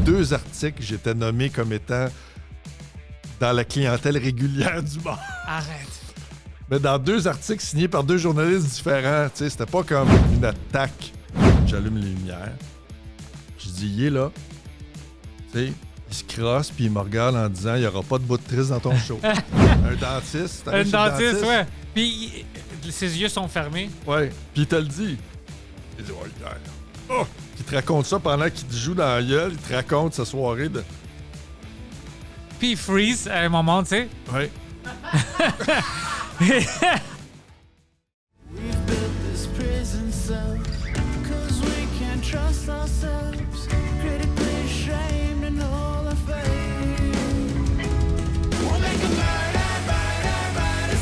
2 articles, j'étais nommé comme étant dans la clientèle régulière du bar. Arrête. Mais dans 2 articles signés par 2 journalistes différents, tu sais, c'était pas comme une attaque. J'allume les lumières. Je dis, il est là. Tu sais, il se crosse puis il me regarde en disant, il n'y aura pas de bout de triste dans ton show. Un dentiste. Un dentiste, ouais. Puis ses yeux sont fermés. Ouais. Puis il te le dit. Il dit, ouais, hier. Oh! Puis il te raconte ça pendant qu'il te joue dans la gueule. Il te raconte sa soirée de. Puis il freeze à un moment, tu sais. Ouais. We've built this prison cell because we can't trust ourselves. Critically ashamed and all our fame. We'll make a murder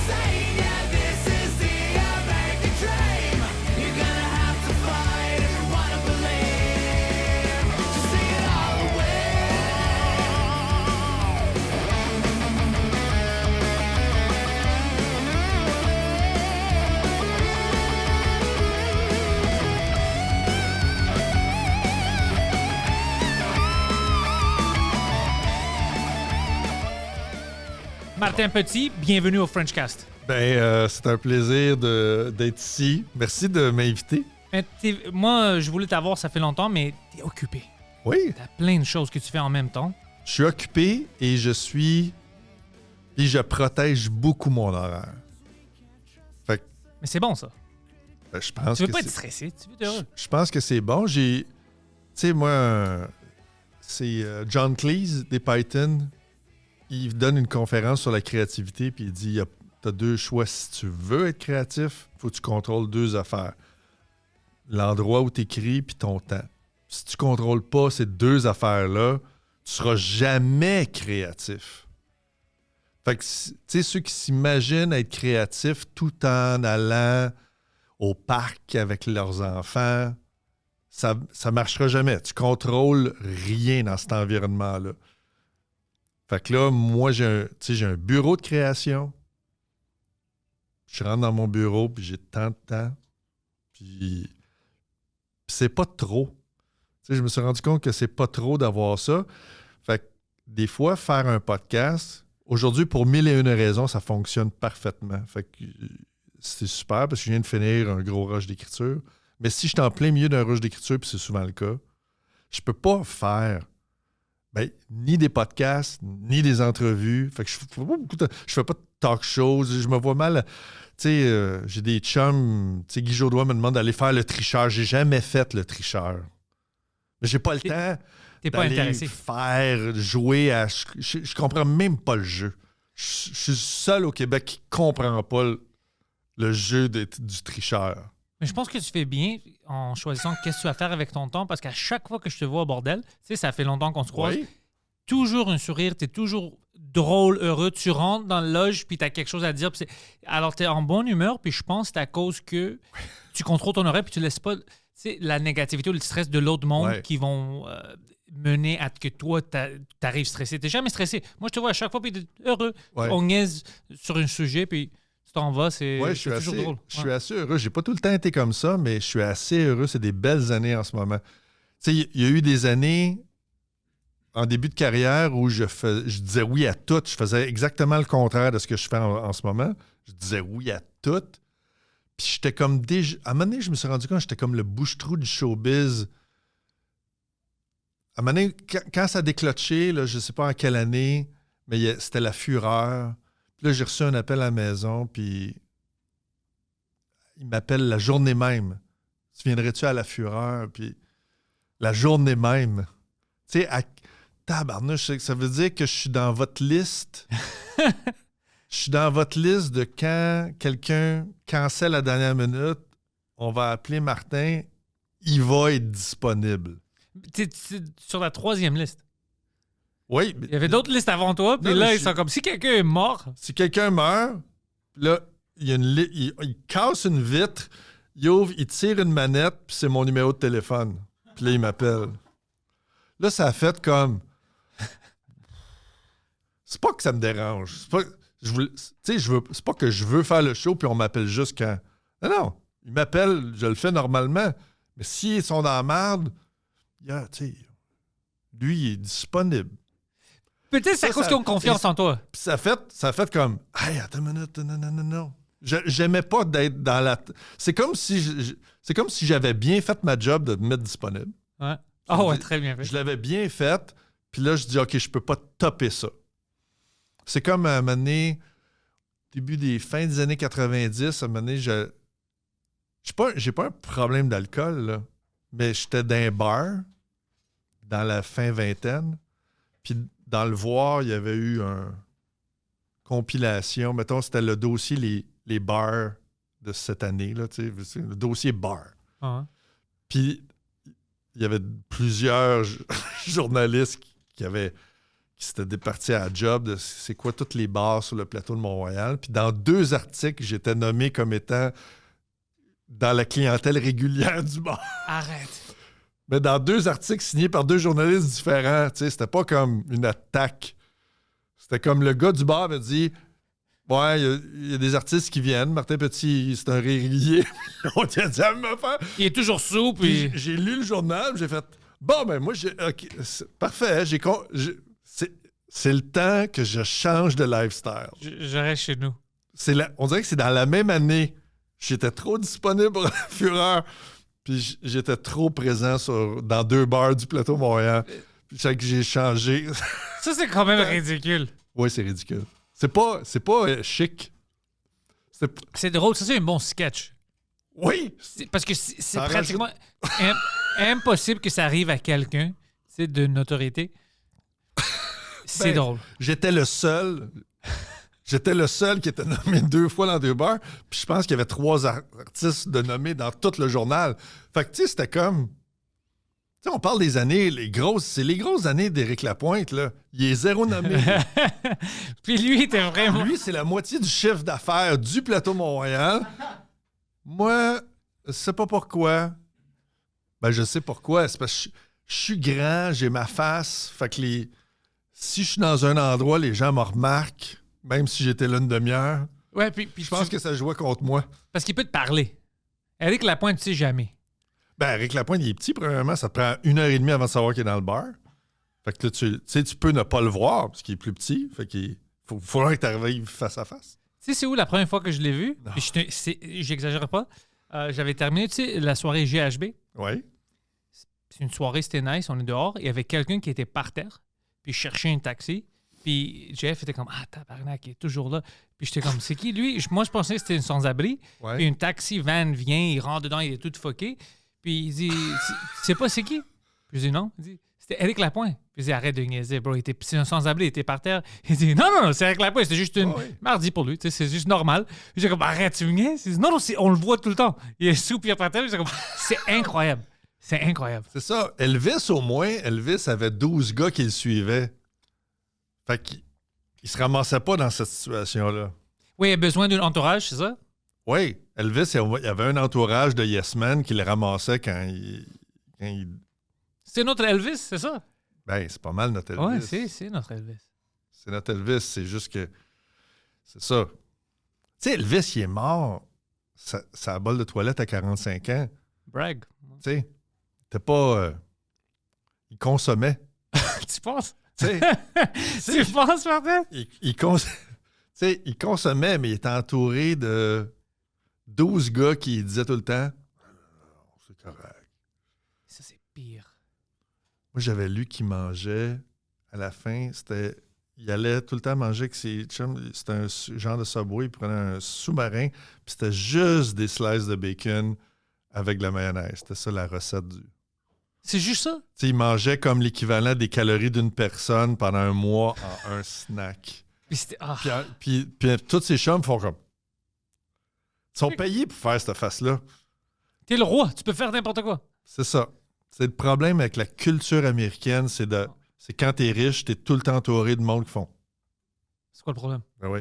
saying, yeah, this is the American dream. You're gonna have to fight if you wanna believe. To see it all away. Martin Petit, bienvenue au Frenchcast. C'est un plaisir d'être ici. Merci de m'inviter. Moi, je voulais t'avoir, ça fait longtemps, mais t'es occupé. Oui. T'as plein de choses que tu fais en même temps. Je suis occupé et je protège beaucoup mon horaire. Fait que, Mais c'est bon, ça. je pense Tu veux que pas être c'est- stressé, tu veux être heureux. Je pense que c'est bon. Tu sais, moi, c'est John Cleese des Python. Il donne une conférence sur la créativité, puis il dit t'as 2 choix. Si tu veux être créatif, il faut que tu contrôles 2 affaires. L'endroit où tu écris, puis ton temps. Si tu contrôles pas ces 2 affaires-là, tu seras jamais créatif. Fait que, tu sais, ceux qui s'imaginent être créatifs tout en allant au parc avec leurs enfants, ça marchera jamais. Tu contrôles rien dans cet environnement-là. Fait que là, moi, j'ai un bureau de création. Je rentre dans mon bureau, puis j'ai tant de temps. Puis c'est pas trop. Tu sais, je me suis rendu compte que c'est pas trop d'avoir ça. Fait que des fois, faire un podcast, aujourd'hui, pour 1001 raisons, ça fonctionne parfaitement. Fait que c'est super parce que je viens de finir un gros rush d'écriture. Mais si je suis en plein milieu d'un rush d'écriture, puis c'est souvent le cas, je peux pas faire ni des podcasts, ni des entrevues. Fait que je fais pas de talk shows. Je me vois mal. Tu sais, j'ai des chums. Tu sais, Guy Jodoin me demande d'aller faire le tricheur. J'ai jamais fait le tricheur. Mais j'ai pas le temps T'es pas d'aller intéressé. jouer à... Je comprends même pas le jeu. Je suis le seul au Québec qui comprend pas le jeu du tricheur. Mais je pense que tu fais bien en choisissant qu'est-ce que tu vas faire avec ton temps, parce qu'à chaque fois que je te vois au bordel, tu sais, ça fait longtemps qu'on se croise, Oui. toujours un sourire, t'es toujours drôle, heureux, tu rentres dans le loge, puis t'as quelque chose à dire. Alors, t'es en bonne humeur, puis je pense que c'est à cause que tu contrôles ton oreille, puis tu laisses pas la négativité ou le stress de l'autre monde qui vont mener à ce que toi, t'arrives stressé. T'es jamais stressé. Moi, je te vois à chaque fois, puis t'es heureux. Ouais. On niaise sur un sujet, puis tu t'en vas, c'est toujours drôle. Je suis assez heureux. J'ai pas tout le temps été comme ça, mais je suis assez heureux. C'est des belles années en ce moment. Tu sais, il y a eu des années en début de carrière où je disais oui à tout. Je faisais exactement le contraire de ce que je fais en ce moment. Je disais oui à tout. Puis j'étais comme déjà... À un moment donné, je me suis rendu compte que j'étais comme le bouche-trou du showbiz. À un moment donné, quand ça a déclenché, là, je sais pas en quelle année, mais c'était la fureur. Puis là, j'ai reçu un appel à la maison, puis il m'appelle la journée même. Tu viendrais-tu à la fureur? Puis la journée même. Tu sais, tabarnouche, ça veut dire que je suis dans votre liste. Je suis dans votre liste de quand quelqu'un cancelle à la dernière minute, on va appeler Martin, il va être disponible. T'es sur la 3e liste. Oui. Il y avait d'autres listes avant toi, puis Non, là, mais ils sont comme si quelqu'un est mort. Si quelqu'un meurt, là, il casse une vitre, il ouvre, il tire une manette, puis c'est mon numéro de téléphone. Puis là, il m'appelle. Là, ça a fait comme... C'est pas que ça me dérange. C'est pas... c'est pas que je veux faire le show puis on m'appelle juste quand... Non, ils m'appellent, je le fais normalement. Mais s'ils sont dans la merde, il y a Lui, il est disponible. Peut-être c'est à Ça, cause ça- qu'ils ont confiance en toi. Puis ça a fait comme, hey, attends une minute, non. J'aimais pas d'être dans la. C'est comme si j'avais bien fait ma job de me mettre disponible. Ouais. Ah ouais, très bien fait. Je l'avais bien faite, puis là, je dis, OK, je peux pas topper ça. C'est comme à un moment donné, début des fins des années 90, à un moment donné, j'ai pas un problème d'alcool, là, mais j'étais dans un bar, dans la fin vingtaine, puis dans le voir, il y avait eu une compilation. Mettons, c'était le dossier les bars de cette année, là, tu sais, le dossier bar. Ah ouais. Puis, il y avait plusieurs journalistes qui s'étaient départis à la job de c'est quoi tous les bars sur le plateau de Mont-Royal. Puis, dans 2 articles, j'étais nommé comme étant dans la clientèle régulière du bar. Arrête. Mais dans 2 articles signés par 2 journalistes différents, tu sais, c'était pas comme une attaque. C'était comme le gars du bar me dit ouais, il y a des artistes qui viennent. Martin Petit, c'est un régulier. On tient à me faire. Il est toujours sous, Puis puis... j'ai lu le journal, j'ai fait bon, ben moi, OK, parfait. C'est le temps que je change de lifestyle. Je reste chez nous. On dirait que c'est dans la même année. J'étais trop disponible pour la fureur. Puis j'étais trop présent dans 2 bars du plateau Montréal. Puis que j'ai changé. Ça, c'est quand même ridicule. Oui, c'est ridicule. C'est pas chic. C'est drôle. Ça, c'est un bon sketch. Oui! Parce que c'est Ça pratiquement impossible que ça arrive à quelqu'un, c'est de notoriété. C'est Ben, drôle. J'étais le seul qui était nommé 2 fois dans 2 bars. Puis je pense qu'il y avait 3 artistes de nommés dans tout le journal. Fait que, tu sais, c'était comme... Tu sais, on parle des années, c'est les grosses années d'Éric Lapointe, là. Il est 0 nommé. Puis lui, il était vraiment... Lui, c'est la moitié du chiffre d'affaires du plateau Mont-Royal. Moi, je sais pas pourquoi. Ben, je sais pourquoi. C'est parce que je suis grand, j'ai ma face. Fait que si je suis dans un endroit, les gens me remarquent, même si j'étais là une demi-heure. Ouais, puis Je pense que ça jouait contre moi. Parce qu'il peut te parler. Éric Lapointe, tu sais jamais. Ben, Éric Lapointe, il est petit, premièrement. Ça te prend 1h30 avant de savoir qu'il est dans le bar. Fait que là, tu sais, tu peux ne pas le voir parce qu'il est plus petit. Fait qu'il faudra que tu arrives face à face. Tu sais, c'est où la première fois que je l'ai vu? Non. Puis j'exagère pas. J'avais terminé, tu sais, la soirée GHB. Oui. C'est une soirée, c'était nice, on est dehors. Il y avait quelqu'un qui était par terre, puis je cherchais un taxi. Puis Jeff était comme, ah, tabarnak, il est toujours là. Puis j'étais comme, c'est qui lui? Moi, je pensais que c'était une sans-abri. Ouais. Puis une taxi van vient, il rentre dedans, il est tout fucké. Puis il dit, tu sais pas c'est qui? Puis je dis non. Il dit, c'était Éric Lapointe. Puis je dis, arrête de niaiser, bro. C'est un sans-abri, il était par terre. Il dit, non, c'est Éric Lapointe, c'était juste une mardi pour lui, tu sais, c'est juste normal. Puis j'ai comme, arrête, tu me niaises? Il dit, non, on le voit tout le temps. Il est sous, puis il est par terre. Puis j'ai comme, c'est incroyable. C'est incroyable. C'est ça. Elvis, au moins, avait 12 gars qui le suivaient. Fait qu'il se ramassait pas dans cette situation-là. Oui, il a besoin d'un entourage, c'est ça? Oui, Elvis, il avait un entourage de Yes Men qui le ramassait quand il... C'est notre Elvis, c'est ça? Ben, c'est pas mal notre Elvis. Oui, c'est notre Elvis. C'est notre Elvis, c'est juste que... C'est ça. Tu sais, Elvis, il est mort. Ça bol de toilette à 45 ans. Brag. Tu sais, t'es pas... il consommait. Tu penses? Tu sais, Tu penses, Martin? il consommait, mais il était entouré de 12 gars qui disaient tout le temps « C'est correct. » Ça, c'est pire. Moi, j'avais lu qu'il mangeait, à la fin, il allait tout le temps manger avec ses chums. C'était un genre de Subway, il prenait un sous-marin, puis c'était juste des slices de bacon avec de la mayonnaise. C'était ça la recette du... C'est juste ça? Tu sais, il mangeait comme l'équivalent des calories d'une personne pendant un mois en un snack. Puis c'était... ah. Puis tous ces chums font comme... Ils sont payés pour faire cette face-là. T'es le roi, tu peux faire n'importe quoi. C'est ça. C'est le problème avec la culture américaine, c'est quand t'es riche, t'es tout le temps entouré de monde qui font. C'est quoi le problème? Ben oui.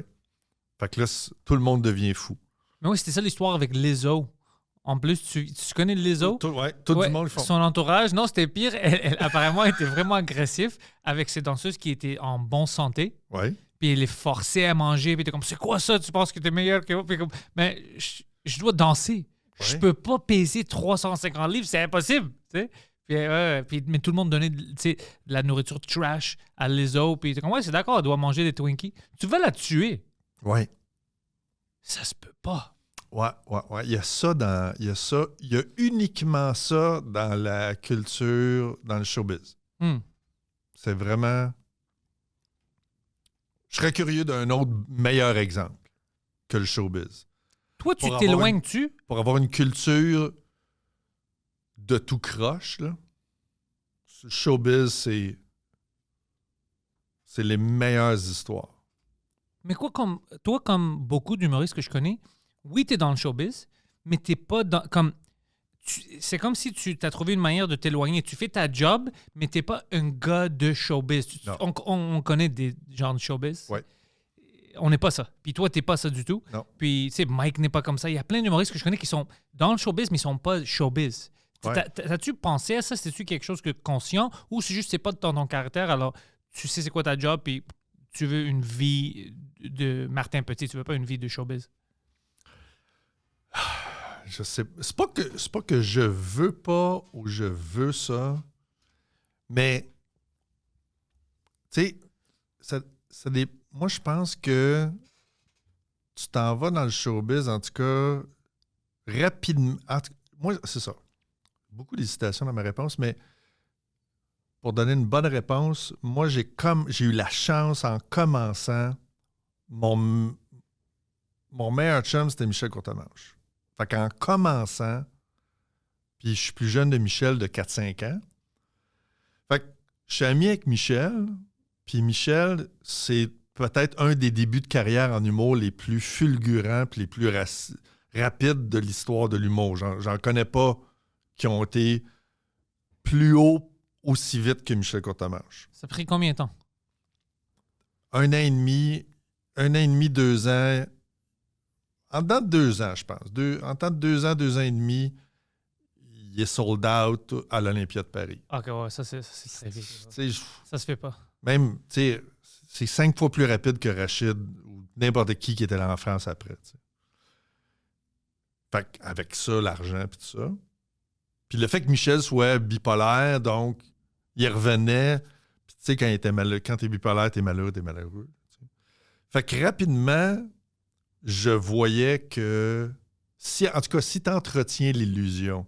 Fait que là, tout le monde devient fou. Mais oui, c'était ça l'histoire avec Lizzo. En plus, tu connais Lizzo? Tout Ouais, le monde qui font. son entourage, non, c'était pire. Elle apparemment était vraiment agressive avec ses danseuses qui étaient en bonne santé. Oui. Puis elle les forçait à manger. Puis t'es comme, c'est quoi ça? Tu penses que t'es meilleur que moi? Puis comme, mais je dois danser. Ouais. Je peux pas peser 350 livres, c'est impossible. Tu sais? Mais tout le monde donnait tu sais, de la nourriture trash à Lizzo. Puis t'es comme, ouais, c'est d'accord, elle doit manger des Twinkies. Tu vas la tuer. Ouais. Ça se peut pas. Ouais. Il y a ça dans. Il y a uniquement ça dans la culture, dans le showbiz. C'est vraiment. Je serais curieux d'un autre meilleur exemple que le showbiz. Toi, tu Pour t'éloignes-tu? Pour avoir une culture de tout croche, là. Le showbiz, c'est les meilleures histoires. Mais quoi, toi, comme beaucoup d'humoristes que je connais, oui, t'es dans le showbiz, mais t'es pas dans... c'est comme si tu as trouvé une manière de t'éloigner. Tu fais ta job, mais t'es pas un gars de showbiz. Non. On connaît des gens de showbiz. Ouais. On n'est pas ça. Puis toi, t'es pas ça du tout. Non. Puis, tu sais, Mike n'est pas comme ça. Il y a plein d'humoristes que je connais qui sont dans le showbiz, mais ils sont pas showbiz. Ouais. T'as-tu pensé à ça? C'est-tu quelque chose que conscient ou c'est juste c'est pas dans ton caractère, alors tu sais c'est quoi ta job puis tu veux une vie de Martin Petit, tu veux pas une vie de showbiz? Je sais. C'est pas que je veux pas ou je veux ça, mais tu sais, moi je pense que tu t'en vas dans le showbiz, en tout cas, rapidement. Moi, c'est ça. Beaucoup d'hésitation dans ma réponse, mais pour donner une bonne réponse, moi, j'ai eu la chance en commençant, mon meilleur chum, c'était Michel Courtemanche. Fait qu'en commençant, puis je suis plus jeune de Michel de 4-5 ans, fait que je suis ami avec Michel, puis Michel, c'est peut-être un des débuts de carrière en humour les plus fulgurants puis les plus rapides de l'histoire de l'humour. J'en connais pas qui ont été plus haut aussi vite que Michel Courtemanche. Ça a pris combien de temps? 1 an et demi, 2 ans. En dedans de 2 ans, je pense. En temps de 2 ans, 2 ans et demi, il est sold out à l'Olympia de Paris. OK, ouais, ça c'est très vite. Ça se fait pas. Même, tu sais, c'est 5 fois plus rapide que Rachid ou n'importe qui était là en France après. T'sais. Fait qu'avec ça, l'argent et tout ça. Puis le fait que Michel soit bipolaire, donc, il revenait. Puis tu sais, quand t'es bipolaire, t'es malheureux. T'sais. Fait que rapidement, je voyais que, en tout cas, si t'entretiens l'illusion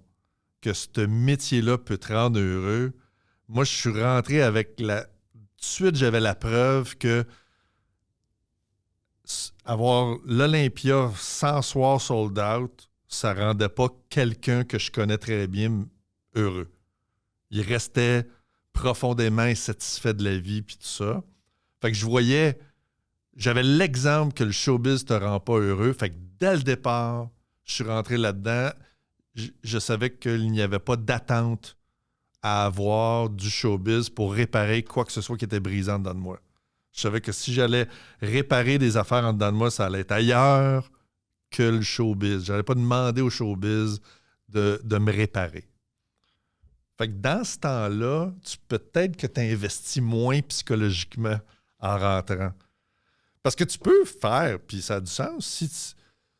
que ce métier-là peut te rendre heureux, moi, je suis rentré avec tout de suite, j'avais la preuve que avoir l'Olympia 100 soirs sold out, ça rendait pas quelqu'un que je connais très bien heureux. Il restait profondément insatisfait de la vie puis tout ça. Fait que j'avais l'exemple que le showbiz te rend pas heureux. Fait que dès le départ, je suis rentré là-dedans. Je savais qu'il n'y avait pas d'attente à avoir du showbiz pour réparer quoi que ce soit qui était brisant dedans de moi. Je savais que si j'allais réparer des affaires en dedans de moi, ça allait être ailleurs que le showbiz. Je n'allais pas demander au showbiz de me réparer. Fait que dans ce temps-là, peut-être que tu investis moins psychologiquement en rentrant. Parce que tu peux faire, puis ça a du sens,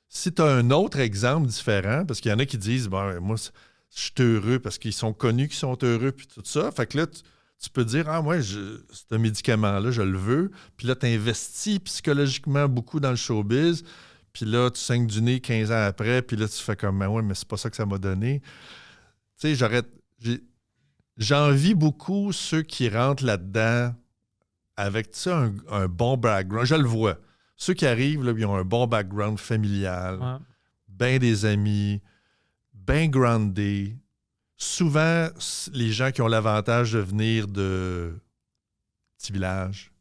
si tu as un autre exemple différent, parce qu'il y en a qui disent, bon, moi, je suis heureux parce qu'ils sont connus qu'ils sont heureux, puis tout ça. Fait que là, tu peux dire, moi, ce médicament-là, je le veux. Puis là, tu investis psychologiquement beaucoup dans le showbiz. Puis là, tu saignes du nez 15 ans après. Puis là, tu fais comme, ouais, mais c'est pas ça que ça m'a donné. Tu sais, j'envie beaucoup ceux qui rentrent là-dedans avec, tu sais, un bon background. Je le vois. Ceux qui arrivent, là, ils ont un bon background familial, ben des amis, ben groundés. Souvent, les gens qui ont l'avantage de venir de petits villages.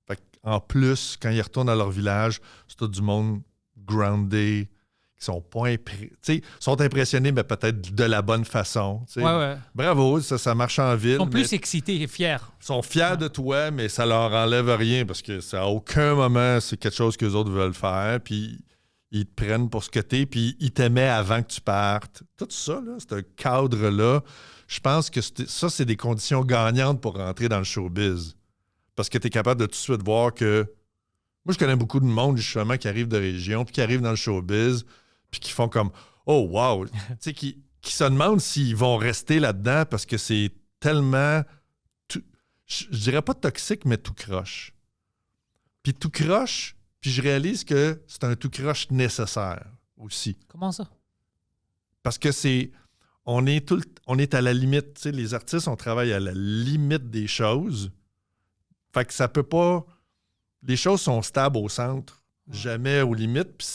Fait en plus, quand ils retournent à leur village, c'est tout du monde groundé, qui sont pas sont impressionnés, mais peut-être de la bonne façon. Ouais. Bravo, ça marche en ville. Ils sont plus excités et fiers. Ils sont fiers de toi, mais ça leur enlève rien parce que ça, à aucun moment, c'est quelque chose qu'eux autres veulent faire. Puis ils te prennent pour ce que t'es, puis ils t'aimaient avant que tu partes. Tout ça, là, c'est un cadre-là. Je pense que ça, c'est des conditions gagnantes pour rentrer dans le showbiz. Parce que tu es capable de tout de suite voir que... Moi, je connais beaucoup de monde, justement, qui arrive de région, puis qui arrive dans le showbiz, puis qui font comme « Oh, wow! » Tu sais, qui se demandent s'ils vont rester là-dedans parce que c'est tellement... Je dirais pas toxique, mais tout croche. Puis tout croche, puis je réalise que c'est un tout croche nécessaire aussi. Comment ça? Parce que on est à la limite. Tu sais, les artistes, on travaille à la limite des choses. Fait que ça peut pas... Les choses sont stables au centre, jamais aux limites. Puis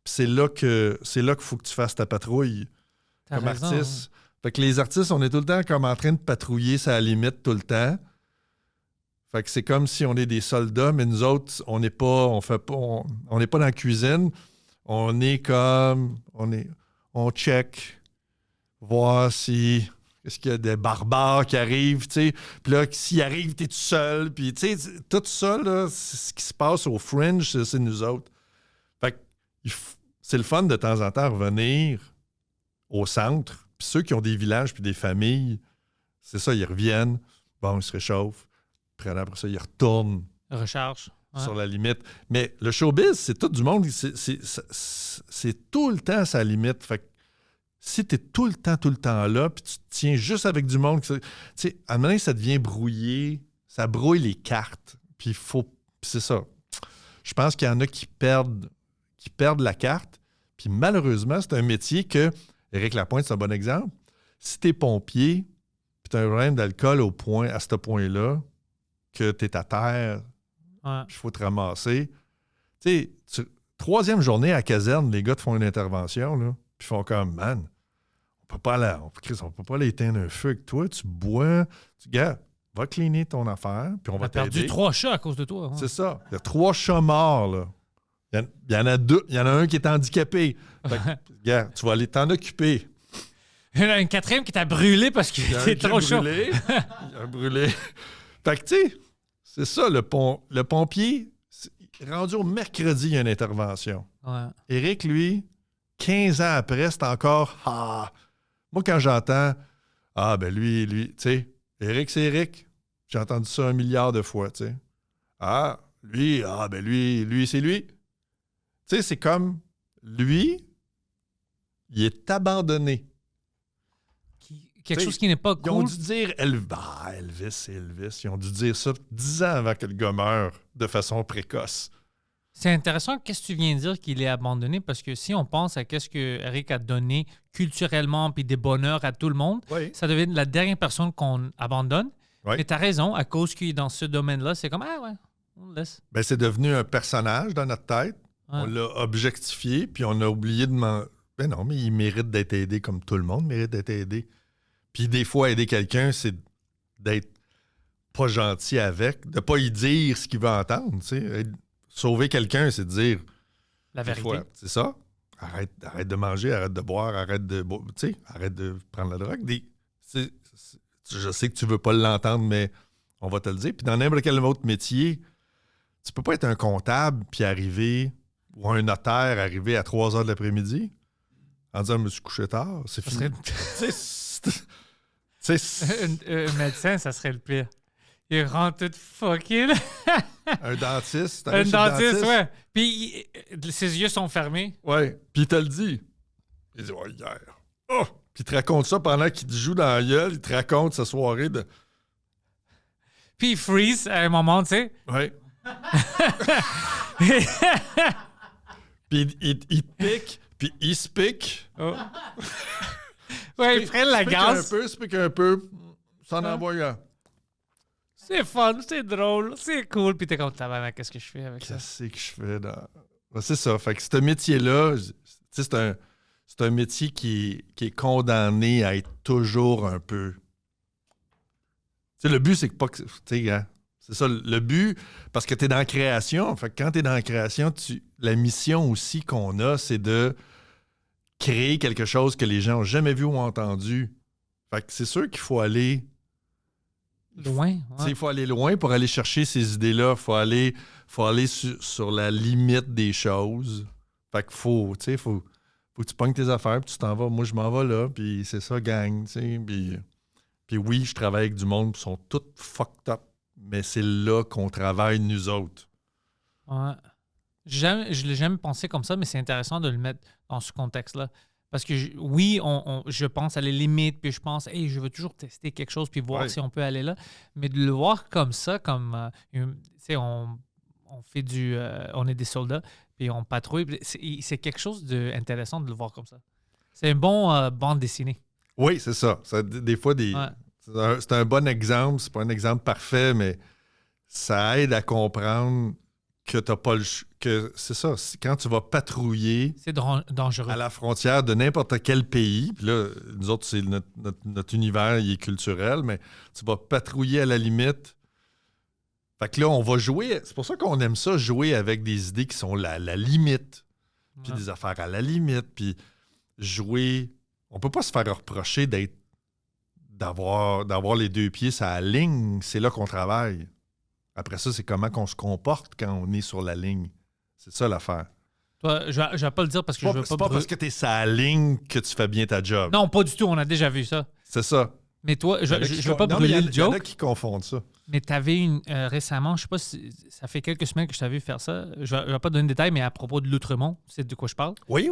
c'est là qu'il faut que tu fasses ta patrouille T'as comme raison, artiste. Fait que les artistes, on est tout le temps comme en train de patrouiller sa limite tout le temps. Fait que c'est comme si on est des soldats, mais nous autres, on n'est pas dans la cuisine. On est comme... On check, voir si... Est-ce qu'il y a des barbares qui arrivent, tu sais? Puis là, s'ils arrivent, t'es tout seul. Puis, tu sais, tout ça, là, c'est ce qui se passe au Fringe, c'est nous autres. Fait que c'est le fun de temps en temps revenir au centre. Puis ceux qui ont des villages puis des familles, c'est ça, ils reviennent. Bon, ils se réchauffent. Puis après ça, ils retournent Recharge. Ouais. sur la limite. Mais le showbiz, c'est tout du monde. C'est tout le temps à sa limite. Fait que si tu es tout le temps là, puis tu te tiens juste avec du monde, tu sais, à un moment donné, ça devient brouillé, ça brouille les cartes. Puis c'est ça. Je pense qu'il y en a qui perdent la carte. Puis malheureusement, c'est un métier que, Éric Lapointe, c'est un bon exemple. Si tu es pompier, puis tu as un problème d'alcool à ce point-là, que tu es à terre, Ouais. puis il faut te ramasser. Tu sais, troisième journée à la caserne, les gars te font une intervention, là. Puis ils font comme, man, on peut pas aller éteindre un feu avec toi. Tu bois, gars, va cleaner ton affaire, puis on On va a perdu t'aider. 3 chats à cause de toi. Ouais. C'est ça. Il y a 3 chats morts, là. Il y en a 2. Il y en a un qui est handicapé. Fait que, gars, tu vas aller t'en occuper. Il y en a une quatrième qui t'a brûlé parce que Il y a un c'est qui a trop chaud. brûlé. Il a brûlé. Fait que, tu sais, c'est ça, le pompier, rendu au mercredi, il y a une intervention. Ouais. Éric, lui, 15 ans après, c'est encore « Ah! » Moi, quand j'entends « Ah, ben lui, tu sais, Éric, c'est Éric. » J'ai entendu ça 1 milliard de fois, tu sais. « Ah, lui, c'est lui. » Tu sais, c'est comme, lui, il est abandonné. Quelque T'sais, chose qui n'est pas Ils ont cool. dû dire Elvis, c'est Elvis. Ils ont dû dire ça 10 ans avant que le gars meure de façon précoce. C'est intéressant qu'est-ce que tu viens de dire qu'il est abandonné parce que si on pense à qu'est-ce que Eric a donné culturellement puis des bonheurs à tout le monde, Oui. ça devient la dernière personne qu'on abandonne. Oui. Mais tu as raison, à cause qu'il est dans ce domaine-là, c'est comme ah ouais, on le laisse. Ben, c'est devenu un personnage dans notre tête. Ouais. On l'a objectifié, puis on a oublié de Ben non, mais il mérite d'être aidé comme tout le monde mérite d'être aidé. Puis des fois, aider quelqu'un, c'est d'être pas gentil avec, de pas y dire ce qu'il veut entendre. Tu sais. Sauver quelqu'un, c'est de dire... La des vérité. fois, c'est ça. Arrête de manger, arrête de boire, arrête de prendre la drogue. Je sais que tu veux pas l'entendre, mais on va te le dire. Puis dans n'importe quel autre métier, tu peux pas être un comptable puis arriver, ou un notaire arriver à 3 heures de l'après-midi en disant « Je me suis couché tard, c'est Ça fini. serait- » Un médecin, ça serait le pire. Il rentre tout fucké, là. Un dentiste. Un chez le dentiste, ouais. Puis ses yeux sont fermés. Ouais. Puis il te le dit. Il dit « Ouais, hier. » Oh! Puis il te raconte ça pendant qu'il te joue dans la gueule. Il te raconte sa soirée de... Puis il freeze à un moment, tu sais. Ouais. Puis il te pique, puis il se pique. Oh. Ouais, ils prennent la gaz. Se pique un peu, s'en envoie un. C'est fun, c'est drôle, c'est cool. Puis t'es comme, tabarnak, qu'est-ce que je fais avec ça? Qu'est-ce que je fais dans... Ben, c'est ça. Fait que ce métier-là, c'est un métier qui est condamné à être toujours un peu... Tu sais, le but, c'est que pas que... Tu sais, hein, c'est ça, le but, parce que tu es dans la création. Fait que quand tu es dans la création, la mission aussi qu'on a, c'est de créer quelque chose que les gens n'ont jamais vu ou entendu. Fait que c'est sûr qu'il faut aller... Loin, Tu sais, ouais. il faut aller loin pour aller chercher ces idées-là. Il faut aller sur la limite des choses. Fait que faut que tu pognes tes affaires, puis tu t'en vas. Moi, je m'en vais là, puis c'est ça, gang. Tu sais, puis oui, je travaille avec du monde, qui sont tous fucked up, mais c'est là qu'on travaille, nous autres. Ouais. Je l'ai jamais pensé comme ça, mais c'est intéressant de le mettre dans ce contexte-là. Parce que, oui, je pense à les limites, puis je pense, hey, je veux toujours tester quelque chose, puis voir si on peut aller là. Mais de le voir comme ça, comme, tu sais, on fait on est des soldats, puis on patrouille, c'est quelque chose d'intéressant de le voir comme ça. C'est une bonne bande dessinée. Oui, c'est ça. Des fois, c'est un bon exemple. C'est pas un exemple parfait, mais ça aide à comprendre que t'as pas que c'est ça. Quand tu vas patrouiller c'est dangereux à la frontière de n'importe quel pays, puis là, nous autres, c'est notre univers, il est culturel, mais tu vas patrouiller à la limite. Fait que là, on va jouer. C'est pour ça qu'on aime ça, jouer avec des idées qui sont la limite. Puis des affaires à la limite. Puis jouer. On peut pas se faire reprocher d'avoir les deux pieds sur la ligne. C'est là qu'on travaille. Après ça, c'est comment qu'on se comporte quand on est sur la ligne. C'est ça l'affaire. Toi, je vais pas le dire parce que je veux pas... C'est pas parce que tu es sur la ligne que tu fais bien ta job. Non, pas du tout. On a déjà vu ça. C'est ça. Mais toi, je veux pas brûler le joke. Il y en a qui confondent ça. Mais tu avais récemment, je sais pas si ça fait quelques semaines que je t'avais vu faire ça. Je vais pas donner de détails, mais à propos de l'Outremont, c'est de quoi je parle? Oui.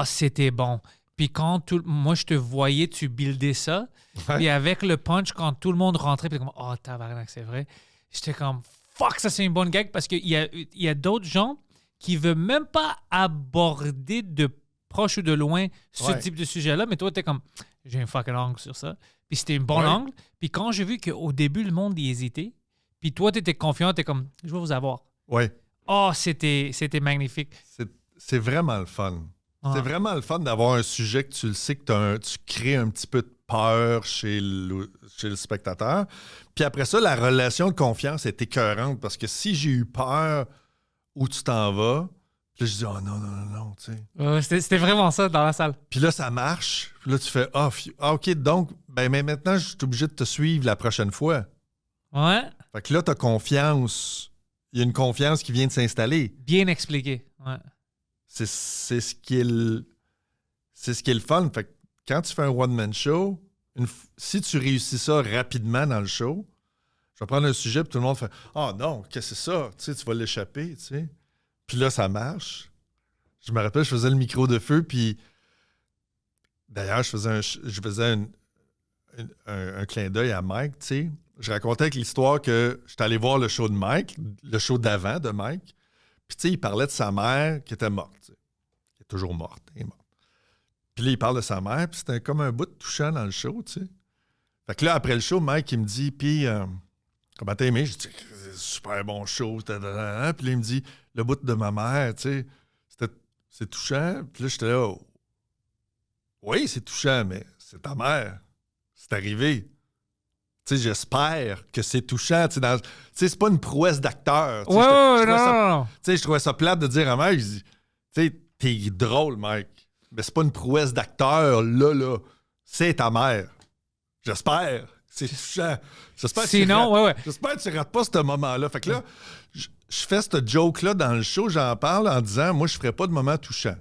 C'était bon. Puis quand moi, je te voyais, tu buildais ça. Ouais. Puis avec le punch, quand tout le monde rentrait, puis comme, tabarnak, c'est vrai. J'étais comme, fuck, ça c'est une bonne gag parce qu'il y a d'autres gens qui ne veulent même pas aborder de proche ou de loin ce type de sujet-là. Mais toi, tu es comme, j'ai un fucking angle sur ça. Puis c'était un bon angle. Puis quand j'ai vu qu'au début, le monde y hésitait, puis toi, tu étais confiant, tu es comme, je vais vous avoir. Oui. C'était magnifique. C'est vraiment le fun. C'est vraiment le fun d'avoir un sujet que tu le sais que tu crées un petit peu de peur chez le spectateur. Puis après ça, la relation de confiance est écœurante parce que si j'ai eu peur où tu t'en vas, puis là, je dis « Oh non, tu sais. » C'était vraiment ça dans la salle. Puis là, ça marche. Puis là, tu fais « OK, donc, mais maintenant, je suis obligé de te suivre la prochaine fois. » Ouais. Fait que là, tu as confiance. Il y a une confiance qui vient de s'installer. Bien expliqué. Ouais. C'est ce qui est le fun. Fait que quand tu fais un one-man show, si tu réussis ça rapidement dans le show, je vais prendre un sujet et tout le monde fait « Ah non, qu'est-ce que c'est ça? Tu sais, tu vas l'échapper. » Tu sais. Puis là, ça marche. Je me rappelle, je faisais le micro de feu, puis d'ailleurs, je faisais un clin d'œil à Mike, tu sais. Je racontais avec l'histoire que j'étais allé voir le show de Mike, le show d'avant de Mike, puis tu sais, il parlait de sa mère qui était morte, tu sais. Elle est toujours morte, elle est morte. Puis là, il parle de sa mère, puis c'était comme un bout touchant dans le show, tu sais. Fait que là, après le show, Mike, il me dit, puis comment t'as aimé? Je dis, c'est super bon show, puis là, il me dit, le bout de ma mère, tu sais, c'est touchant. Puis là, j'étais là, oui, c'est touchant, mais c'est ta mère. C'est arrivé. Tu sais, j'espère que c'est touchant. Tu sais, c'est pas une prouesse d'acteur. Non. Tu sais, je trouvais ça plate de dire à Mike, je dis, tu sais, t'es drôle, Mike, mais c'est pas une prouesse d'acteur, là. C'est ta mère. J'espère. C'est touchant. J'espère que tu rates pas ce moment-là. Fait que là, je fais ce joke-là dans le show, j'en parle en disant, moi, je ferais pas de moment touchant.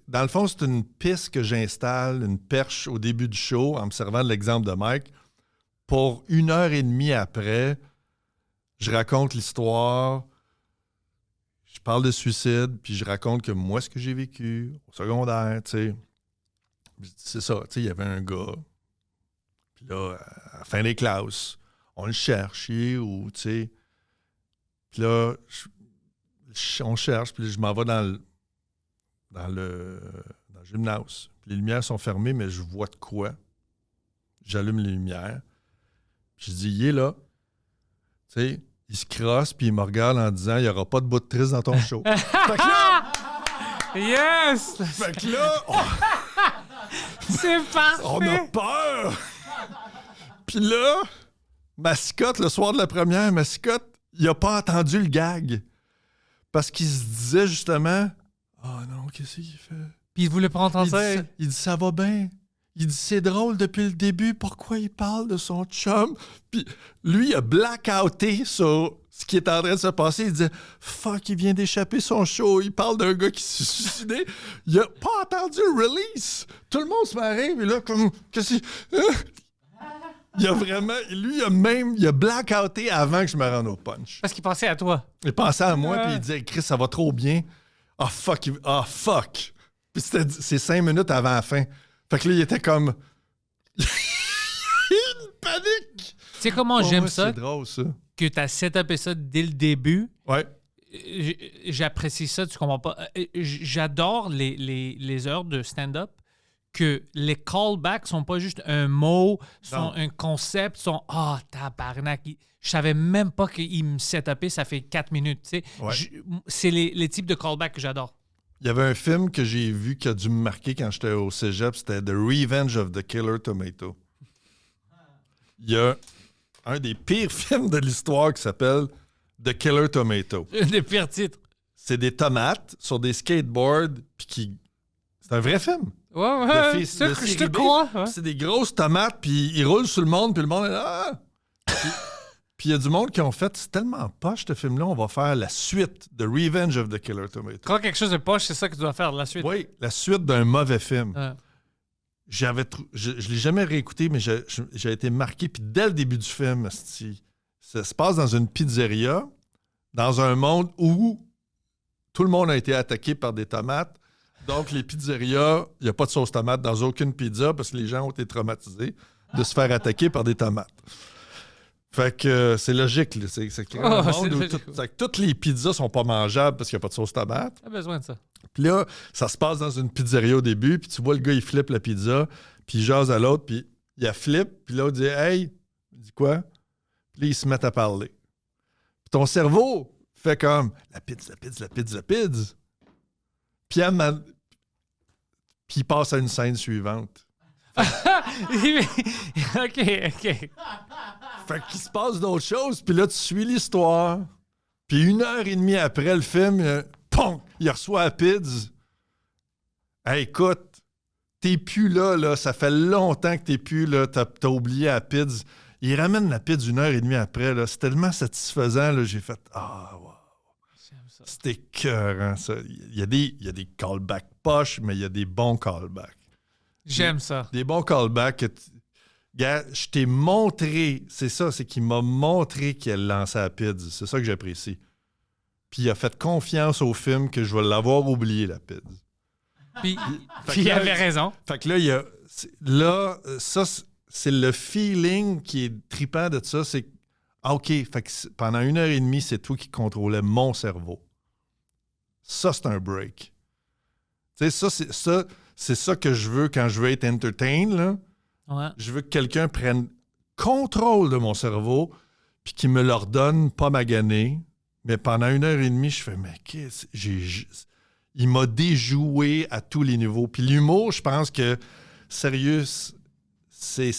Dans le fond, c'est une piste que j'installe, une perche au début du show, en me servant de l'exemple de Mike. Pour 1h30 après, je raconte l'histoire, je parle de suicide, puis je raconte que moi, ce que j'ai vécu au secondaire, tu sais. C'est ça, tu sais, il y avait un gars, puis là, à la fin des classes, on le cherche, ou tu sais. Puis là, on cherche, puis je m'en vais dans le gymnase. Puis les lumières sont fermées, mais je vois de quoi. J'allume les lumières. Puis je dis, il est là. Tu sais, il se crosse, puis il me regarde en disant, il n'y aura pas de bout de triste dans ton show. Fait que là... Yes! Fait que là... C'est parfait! On a peur! Puis là, Mascotte, le soir de la première, Mascotte, il n'a pas entendu le gag. Parce qu'il se disait justement, non, qu'est-ce qu'il fait? Puis il voulait pas entendre ça. Il dit, ça va bien. Il dit, c'est drôle depuis le début, pourquoi il parle de son chum? Puis lui, il a blackouté sur ce qui est en train de se passer. Il dit, fuck, il vient d'échapper son show. Il parle d'un gars qui s'est suicidé. Il a pas entendu le release. Tout le monde se marre, mais là, comme, qu'est-ce que il a vraiment, lui, il a blackouté avant que je me rende au punch. Parce qu'il pensait à toi. Il pensait à moi, puis il disait, Chris, ça va trop bien. Ah, fuck. Puis c'est 5 minutes avant la fin. Fait que là, il était comme... une panique! Tu sais comment Pour j'aime moi, ça? C'est drôle, ça. Que tu as setupé ça dès le début. Ouais. J'apprécie ça, tu comprends pas. J'adore les heures de stand-up que les callbacks sont pas juste un mot, sont un concept, sont « Ah, tabarnak! » Je savais même pas qu'il me setupait, ça fait 4 minutes. Tu sais. Ouais. C'est les types de callbacks que j'adore. Il y avait un film que j'ai vu qui a dû me marquer quand j'étais au cégep, c'était The Revenge of the Killer Tomato. Il y a un des pires films de l'histoire qui s'appelle The Killer Tomato. Un des pires titres. C'est des tomates sur des skateboards, puis qui... C'est un vrai film. Ouais, De ouais. fils- de Je série te B. crois. Ouais. C'est des grosses tomates, puis ils roulent sur le monde, puis le monde est là. Ah! Puis il y a du monde qui ont fait, c'est tellement poche ce film-là, on va faire la suite de Revenge of the Killer Tomato. Quand quelque chose est poche, c'est ça que tu dois faire de la suite. Oui, la suite d'un mauvais film. Ouais. Je l'ai jamais réécouté, mais j'ai été marqué. Puis dès le début du film, ça se passe dans une pizzeria, dans un monde où tout le monde a été attaqué par des tomates. Donc, les pizzerias, il n'y a pas de sauce tomate dans aucune pizza parce que les gens ont été traumatisés de se faire attaquer par des tomates. Fait que c'est logique. Là. C'est créé un monde où toutes les pizzas sont pas mangeables parce qu'il n'y a pas de sauce tomate. T'as besoin de ça. Puis là, ça se passe dans une pizzeria au début, puis tu vois le gars, il flippe la pizza, puis il jase à l'autre, puis il la flippe, puis l'autre dit « Hey! » Il dit quoi? Puis là, ils se mettent à parler. Puis ton cerveau fait comme « La pizza, la pizza, la pizza, la pizza. » Puis il passe à une scène suivante. OK. Fait qu'il se passe d'autres choses, puis là, tu suis l'histoire. Puis 1h30 après le film, POM! Il reçoit la pizza. Hey, écoute, t'es plus là, ça fait longtemps que t'es plus là, t'as oublié la pizza. Il ramène la pizza 1h30 après, là. C'est tellement satisfaisant, là, j'ai fait « Ah, wow! » C'était écœurant, ça. Il y a des callbacks poches, mais il y a des bons callbacks. J'aime ça. Des bons callbacks que gars, je t'ai montré, c'est ça, c'est qu'il m'a montré qu'elle lançait la pizza. C'est ça que j'apprécie. Puis il a fait confiance au film que je vais l'avoir oublié, la pizza. Puis il avait raison. Fait que là, ça, c'est le feeling qui est trippant de ça, c'est OK, fait que pendant 1h30, c'est toi qui contrôlais mon cerveau. Ça, c'est un break. Tu sais, c'est ça que je veux quand je veux être entertained, là. Ouais. Je veux que quelqu'un prenne contrôle de mon cerveau puis qu'il me l'ordonne pas magané. Mais pendant 1h30, je fais, mais qu'est-ce il m'a déjoué à tous les niveaux. Puis l'humour, je pense que, sérieux, c'est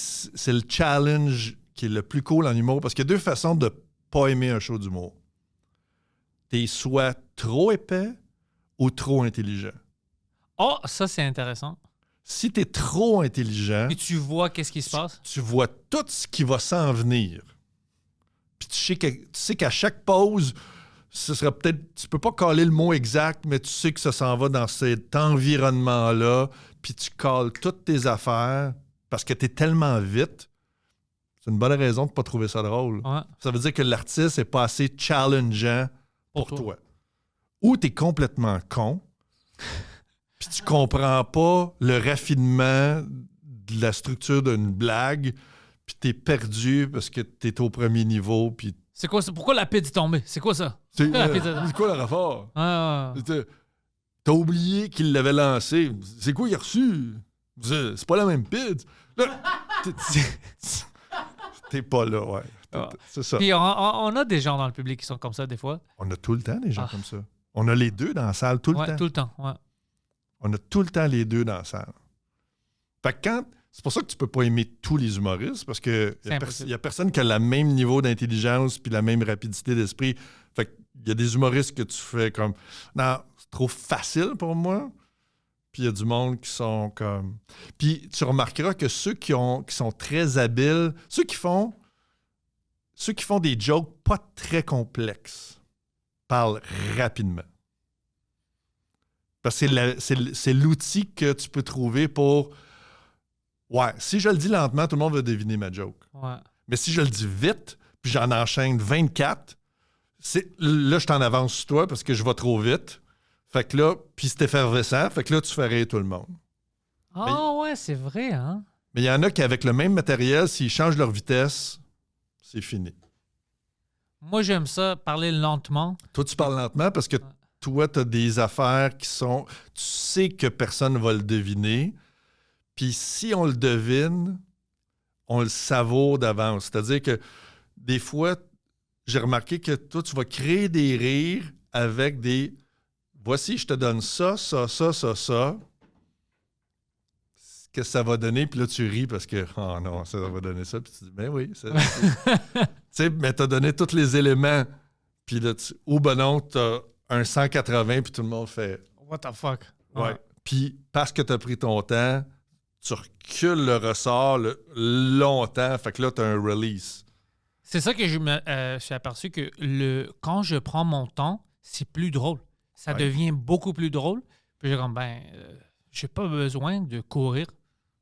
le challenge qui est le plus cool en humour parce qu'il y a deux façons de pas aimer un show d'humour. T'es soit trop épais ou trop intelligent. Oh, ça, c'est intéressant. Si t'es trop intelligent... Et tu vois qu'est-ce qui se passe? Tu vois tout ce qui va s'en venir. Puis tu sais qu'à chaque pause, ce sera peut-être... Tu peux pas caler le mot exact, mais tu sais que ça s'en va dans cet environnement-là. Puis tu cales toutes tes affaires parce que t'es tellement vite. C'est une bonne raison de pas trouver ça drôle. Ouais. Ça veut dire que l'artiste n'est pas assez challengeant pour toi. Ou t'es complètement con, puis tu comprends pas le raffinement de la structure d'une blague, puis t'es perdu parce que t'es au premier niveau, puis... C'est quoi ça? Pourquoi la pizza est tombée? C'est quoi ça? C'est la pizza? quoi le rapport? Ah. T'as oublié qu'il l'avait lancé. C'est quoi il a reçu? C'est pas la même pizza. Là, t'es pas là, ouais. C'est ça. Puis on a des gens dans le public qui sont comme ça des fois. On a tout le temps des gens comme ça. On a les deux dans la salle tout le temps. Tout le temps, ouais. On a tout le temps les deux dans la salle. Fait que c'est pour ça que tu peux pas aimer tous les humoristes, parce que il y a personne qui a le même niveau d'intelligence puis la même rapidité d'esprit. Fait qu'il y a des humoristes que tu fais comme « Non, c'est trop facile pour moi. » Puis il y a du monde qui sont comme... Puis tu remarqueras que ceux qui sont très habiles, ceux qui font des jokes pas très complexes, parlent rapidement. Parce que c'est l'outil que tu peux trouver pour... Ouais, si je le dis lentement, tout le monde va deviner ma joke. Ouais. Mais si je le dis vite, puis j'en enchaîne 24, là, je t'en avance sur toi parce que je vais trop vite. Fait que là, puis c'est effervescent, fait que là, tu fais rire tout le monde. Ah ouais, c'est vrai, hein? Mais il y en a qui, avec le même matériel, s'ils changent leur vitesse, c'est fini. Moi, j'aime ça, parler lentement. Toi, tu parles lentement parce que toi, tu as des affaires qui sont... Tu sais que personne ne va le deviner. Puis si on le devine, on le savoure d'avance. C'est-à-dire que des fois, j'ai remarqué que toi, tu vas créer des rires avec des... Voici, je te donne ça, ça, ça, ça, ça. Qu'est-ce que ça va donner? Puis là, tu ris parce que, oh non, ça va donner ça. Puis tu dis, ben oui. Tu sais, mais t'as donné tous les éléments. Puis là, ou ben non, t'as un 180, puis tout le monde fait... What the fuck? Ouais. Puis parce que t'as pris ton temps, tu recules le ressort longtemps. Fait que là, t'as un release. C'est ça que je me suis aperçu que quand je prends mon temps, c'est plus drôle. Ça devient beaucoup plus drôle. Puis j'ai comme, j'ai pas besoin de courir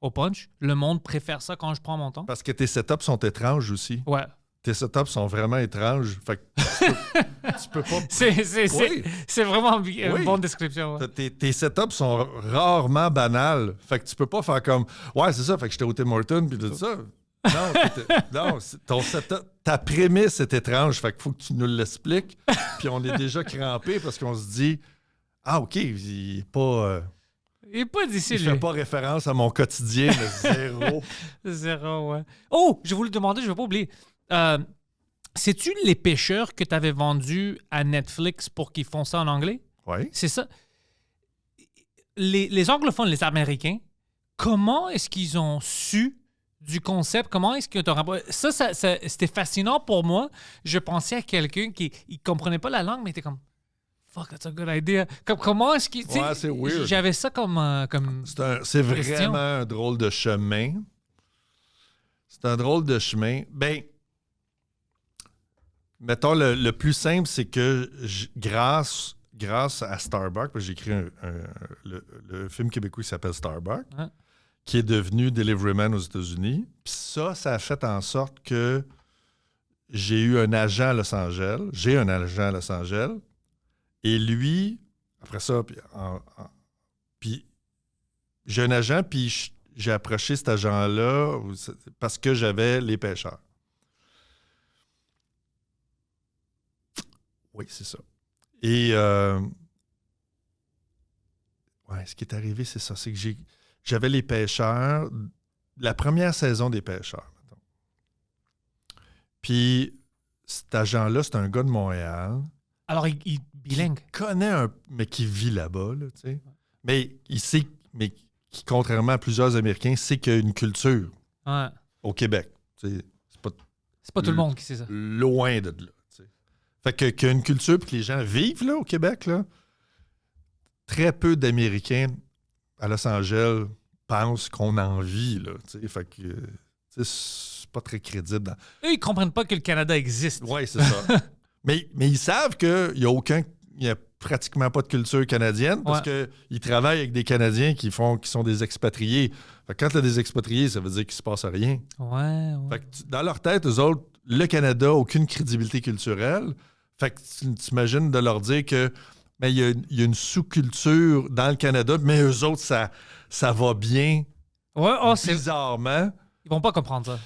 au punch. Le monde préfère ça quand je prends mon temps. Parce que tes setups sont étranges aussi. Ouais. Tes setups sont vraiment étranges. Fait que tu peux pas... C'est vraiment une bonne description. Ouais. Tes setups sont rarement banals. Fait que tu peux pas faire comme... Ouais, c'est ça. Fait que j'étais au Tim Hortons puis tout ça. Non, ton setup, ta prémisse est étrange. Fait qu'il faut que tu nous l'expliques. Puis on est déjà crampé parce qu'on se dit... Ah, OK, il n'est pas... Il n'est pas d'ici, lui. Il ne fait pas référence à mon quotidien, le zéro. Zéro, ouais. Oh, je voulais te demander, je ne vais pas oublier. C'est-tu Les Pêcheurs que tu avais vendus à Netflix pour qu'ils font ça en anglais? Oui. C'est ça. Les anglophones, les Américains, comment est-ce qu'ils ont su du concept? Comment est-ce que tu as... Ça, c'était fascinant pour moi. Je pensais à quelqu'un qui ne comprenait pas la langue, mais était comme... Fuck, that's a good idea. Comment est-ce qu'il... Ouais, c'est weird. J'avais ça comme c'est vraiment un drôle de chemin. C'est un drôle de chemin. Ben, mettons, le plus simple, c'est que grâce à Starbucks, parce que j'ai écrit le film québécois qui s'appelle Starbucks, qui est devenu Deliveryman aux États-Unis. Puis ça a fait en sorte que j'ai eu un agent à Los Angeles. J'ai un agent à Los Angeles. Et lui, après ça, puis j'ai un agent, puis j'ai approché cet agent-là parce que j'avais Les Pêcheurs. Oui, c'est ça. Et ce qui est arrivé, c'est ça. C'est que j'avais Les Pêcheurs, la première saison des Pêcheurs. Mettons. Puis cet agent-là, c'est un gars de Montréal. Alors, il bilingue. Qui connaît mais qui vit là-bas, là, tu sais. Mais il sait, mais qui, contrairement à plusieurs Américains, sait qu'il y a une culture au Québec. C'est pas tout le monde qui sait ça. Loin de là. T'sais. Fait qu'il y a une culture puis que les gens vivent là, au Québec. Là. Très peu d'Américains à Los Angeles pensent qu'on en vit. Là, fait que c'est pas très crédible. Eux, ils comprennent pas que le Canada existe. Oui, c'est ça. Mais ils savent qu'il n'y a pratiquement pas de culture canadienne parce qu'ils travaillent avec des Canadiens qui sont des expatriés. Fait que quand tu as des expatriés, ça veut dire qu'il ne se passe rien. Ouais. Fait que dans leur tête, eux autres, le Canada n'a aucune crédibilité culturelle. Fait que tu t'imagines de leur dire que il y a une sous-culture dans le Canada, mais eux autres, ça va bien. Ouais, bizarrement. Ils vont pas comprendre ça.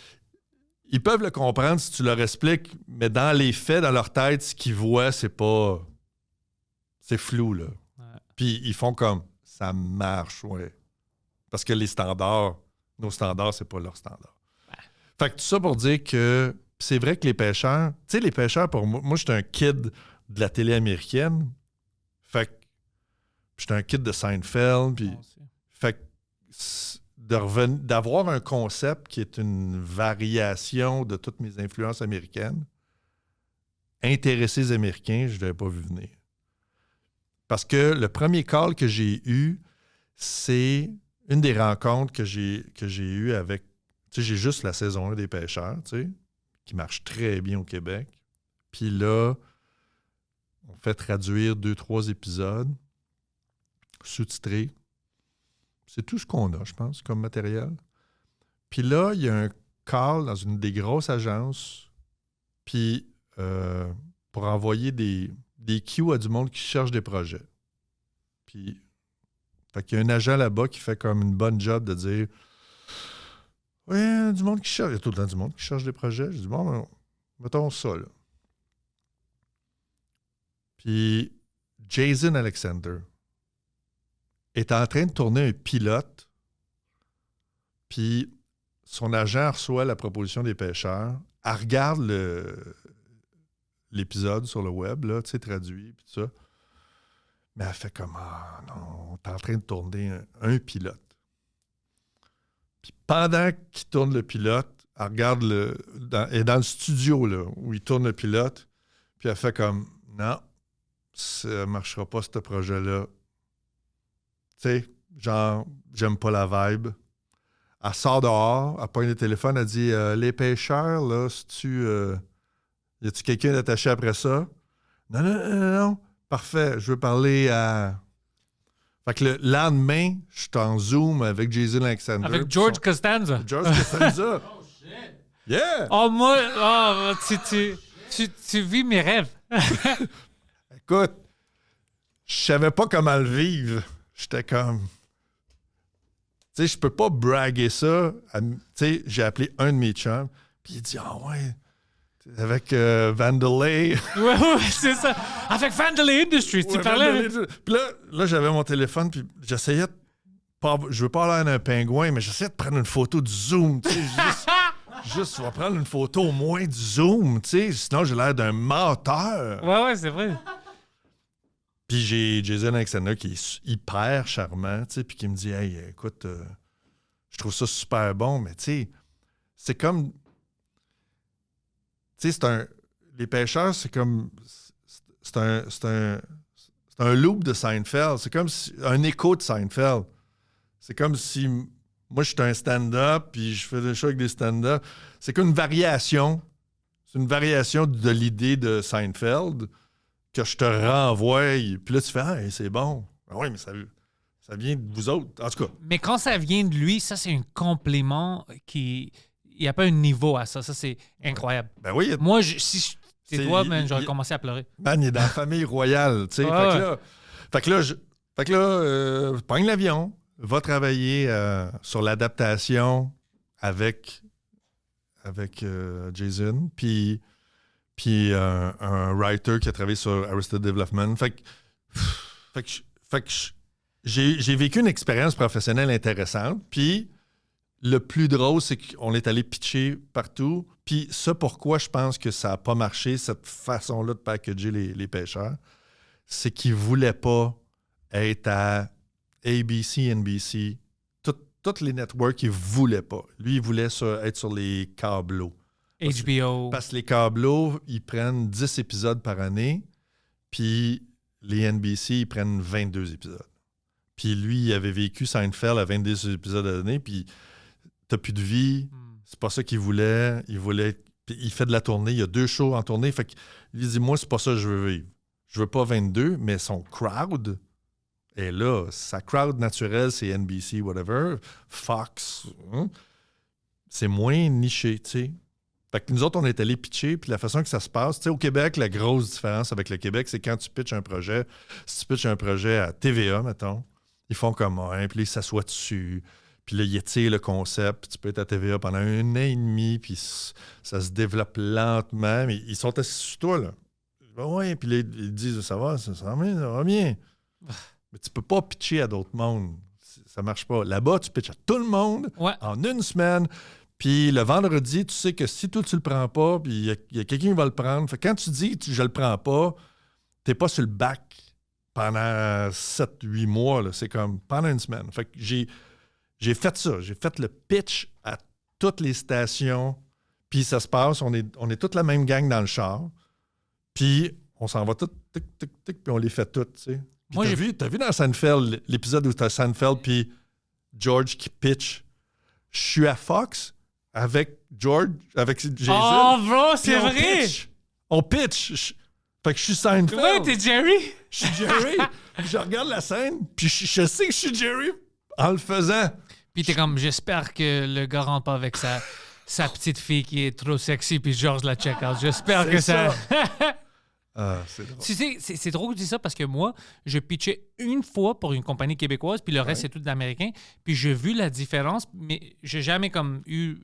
Ils peuvent le comprendre si tu leur expliques, mais dans les faits, dans leur tête, ce qu'ils voient, c'est pas... C'est flou, là. Ouais. Puis ils font comme, ça marche, ouais. Parce que nos standards, c'est pas leurs standards. Ouais. Fait que tout ça pour dire que c'est vrai que Les Pêcheurs... Tu sais, Les Pêcheurs, pour moi, j'étais un kid de la télé américaine. Fait que j'étais un kid de Seinfeld, puis... Fait que... d'avoir un concept qui est une variation de toutes mes influences américaines, intéresser les Américains, je ne l'avais pas vu venir. Parce que le premier call que j'ai eu, c'est une des rencontres que j'ai eues avec... Tu sais, j'ai juste la saison 1 des Pêcheurs, tu sais, qui marche très bien au Québec. Puis là, on fait traduire 2-3 épisodes, sous-titrés. C'est tout ce qu'on a, je pense, comme matériel. Puis là, il y a un call dans une des grosses agences, pour envoyer des queues à du monde qui cherche des projets. Puis, fait qu'il y a un agent là-bas qui fait comme une bonne job de dire « Oui, il y a du monde qui cherche. » Il y a tout le temps du monde qui cherche des projets. Je dis « Bon, ben, mettons ça, là. » Puis, Jason Alexander est en train de tourner un pilote. Puis, son agent reçoit la proposition des pêcheurs. Elle regarde l'épisode sur le web, là, tu sais, traduit, puis tout ça. Mais elle fait comme, ah non, t'es en train de tourner un pilote. Puis pendant qu'il tourne le pilote, elle regarde elle est dans le studio, là, où il tourne le pilote, puis elle fait comme, non, ça ne marchera pas, ce projet-là. Tu sais, genre, j'aime pas la vibe. Elle sort dehors, elle pogne le téléphone, elle dit, les pêcheurs, là, y a-tu quelqu'un d'attaché après ça? Non. Parfait, je veux parler à... Fait que le lendemain, je suis en Zoom avec Jason Alexander. Avec George Costanza. George Costanza. Oh, shit! Yeah! Oh, moi, tu vis mes rêves. Écoute, je savais pas comment le vivre. J'étais comme... Tu sais, je peux pas braguer ça. Tu sais, j'ai appelé un de mes chums, puis il dit « Ah ouais... » Avec Vandelay. Ouais, c'est ça. Avec Vandelay Industries, tu parlais. Puis là, j'avais mon téléphone, puis j'essayais de pas... Je veux pas aller d'un pingouin, mais j'essayais de prendre une photo du Zoom, tu sais. Juste, on va prendre une photo au moins du Zoom, tu sais. Sinon, j'ai l'air d'un menteur. Ouais, c'est vrai. Puis j'ai Jason Alexander qui est hyper charmant, tu sais, puis qui me dit « Hey, écoute, je trouve ça super bon, mais tu sais, c'est comme... » Tu sais, les pêcheurs, c'est comme... C'est un loop de Seinfeld. C'est comme un écho de Seinfeld. C'est comme si... Moi, je suis un stand-up, puis je fais des shows avec des stand-up. C'est comme une variation. C'est une variation de l'idée de Seinfeld que je te renvoie. Puis là, tu fais « Ah, c'est bon. » Oui, mais ça vient de vous autres. En tout cas. Mais quand ça vient de lui, ça, c'est un compliment qui... Il n'y a pas un niveau à ça. Ça, c'est incroyable. Ben oui. Moi, si c'était toi, j'aurais commencé à pleurer. Man, il est dans la famille royale, tu sais. Fait que là, pogne l'avion, va travailler sur l'adaptation avec Jason, puis un writer qui a travaillé sur Arrested Development. Fait que j'ai vécu une expérience professionnelle intéressante, puis le plus drôle, c'est qu'on est allé pitcher partout. Puis ça, pourquoi je pense que ça n'a pas marché, cette façon-là de packager les pêcheurs, c'est qu'ils ne voulaient pas être à ABC, NBC. Toutes les networks, ils ne voulaient pas. Lui, il voulait être sur les câbleaux. HBO. Parce que les câbleaux, ils prennent 10 épisodes par année, puis les NBC, ils prennent 22 épisodes. Puis lui, il avait vécu Seinfeld à 22 épisodes à l'année, puis t'as plus de vie, c'est pas ça qu'il voulait. Il fait de la tournée, il y a 2 shows en tournée. Fait qu'il dit, moi, c'est pas ça que je veux vivre. Je veux pas 22, mais son crowd est là. Sa crowd naturelle, c'est NBC, whatever, Fox. C'est moins niché, tu sais. Fait que nous autres, on est allés pitcher, puis la façon que ça se passe, tu sais, au Québec, la grosse différence avec le Québec, c'est quand tu pitches un projet, si tu pitches un projet à TVA, mettons, ils font comme un, puis là, ils s'assoient dessus. Puis là, ils étirent le concept, puis tu peux être à TVA pendant 1 an et demi, puis ça se développe lentement, mais ils sont assis sur toi, là. Oui, puis là, ils disent, ça va bien. Mais tu peux pas pitcher à d'autres mondes. Ça marche pas. Là-bas, tu pitches à tout le monde en 1 semaine, puis le vendredi, tu sais que si toi, tu le prends pas, puis il y a quelqu'un qui va le prendre. Fait que quand tu dis je le prends pas, t'es pas sur le bac pendant 7-8 mois, là. C'est comme pendant 1 semaine. Fait que j'ai fait ça. J'ai fait le pitch à toutes les stations. Puis ça se passe. On est toute la même gang dans le char. Puis on s'en va tout, tic, tic, tic, puis on les fait toutes, tu sais. Puis t'as vu dans Seinfeld, l'épisode où t'as Seinfeld puis George qui pitch. Je suis à Fox avec George, avec Jason. Oh, bro, c'est vrai! On pitch. Fait que je suis Seinfeld. Ouais, t'es Jerry? Je suis Jerry. Puis je regarde la scène, puis je sais que je suis Jerry en le faisant. Puis t'es comme, j'espère que le gars rentre pas avec sa petite fille qui est trop sexy, puis George la check out. J'espère que ça... Ah, c'est drôle. Tu sais, c'est drôle que tu dis ça parce que moi, je pitchais une fois pour une compagnie québécoise, puis le reste, c'est tout d'américain. Puis j'ai vu la différence, mais j'ai jamais comme eu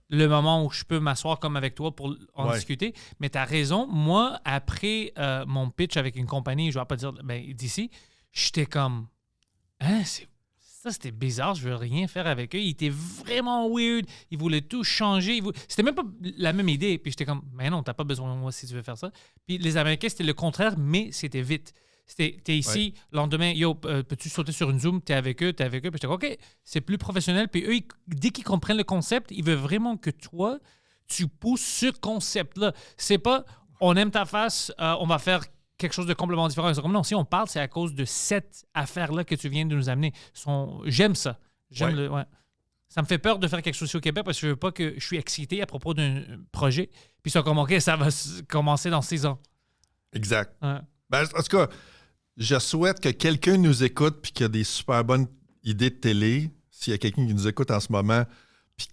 le moment où je peux m'asseoir comme avec toi pour en discuter. Mais tu as raison. Moi, après mon pitch avec une compagnie, je vais pas dire d'ici, j'étais comme hein, ça, c'était bizarre, je veux rien faire avec eux. Ils étaient vraiment weird. Ils voulaient tout changer. C'était même pas la même idée. Puis j'étais comme, mais non, t'as pas besoin de moi si tu veux faire ça. Puis les Américains, c'était le contraire, mais c'était vite. T'es ici, le lendemain, yo, peux-tu sauter sur une Zoom? T'es avec eux. Puis j'étais comme, OK, c'est plus professionnel. Puis eux, dès qu'ils comprennent le concept, ils veulent vraiment que toi, tu pousses ce concept-là. C'est pas, on aime ta face, on va faire quelque chose de complètement différent. C'est comme non, si on parle, c'est à cause de cette affaire-là que tu viens de nous amener. J'aime ça. Ça me fait peur de faire quelque chose ici au Québec parce que je veux pas que je suis excité à propos d'un projet. Puis ça comme, OK, ça va commencer dans 6 ans. Exact. Ouais. En tout cas, je souhaite que quelqu'un nous écoute puis qu'il y a des super bonnes idées de télé. S'il y a quelqu'un qui nous écoute en ce moment puis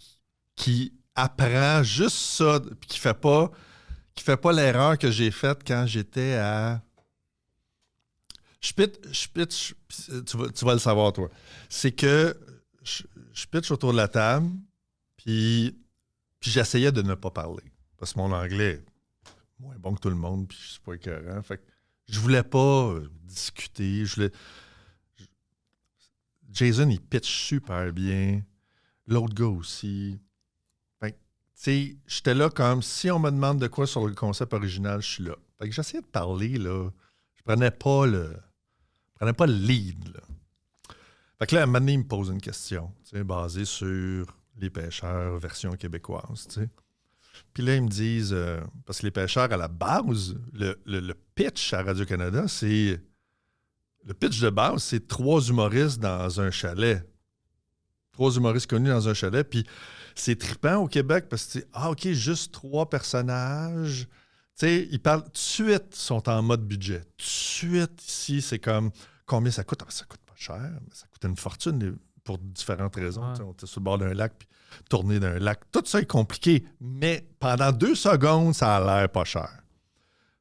qui apprend juste ça puis qui fait pas l'erreur que j'ai faite quand j'étais à... Je pitch, tu vas le savoir, toi. C'est que je pitch autour de la table, puis j'essayais de ne pas parler. Parce que mon anglais est moins bon que tout le monde, puis je suis pas écœurant. Fait que je voulais pas discuter. Jason, il pitch super bien. L'autre gars aussi. J'étais là comme si on me demande de quoi sur le concept original, je suis là. Fait que j'essayais de parler, là. Je prenais pas le lead, là. Fait que là, à un moment donné, il me pose une question, basée sur les pêcheurs version québécoise, tu sais. Puis là, ils me disent, parce que les pêcheurs, à la base, le pitch à Radio-Canada, c'est... Le pitch de base, c'est 3 humoristes dans un chalet. 3 humoristes connus dans un chalet, puis c'est trippant au Québec parce que, OK, juste 3 personnages. Tu sais, ils parlent tout de suite, sont en mode budget. Tout de suite, ici, c'est comme, combien ça coûte? Ça coûte pas cher, mais ça coûte une fortune pour différentes raisons. Ouais. On était sur le bord d'un lac, puis tourner d'un lac. Tout ça est compliqué, mais pendant 2 secondes, ça a l'air pas cher.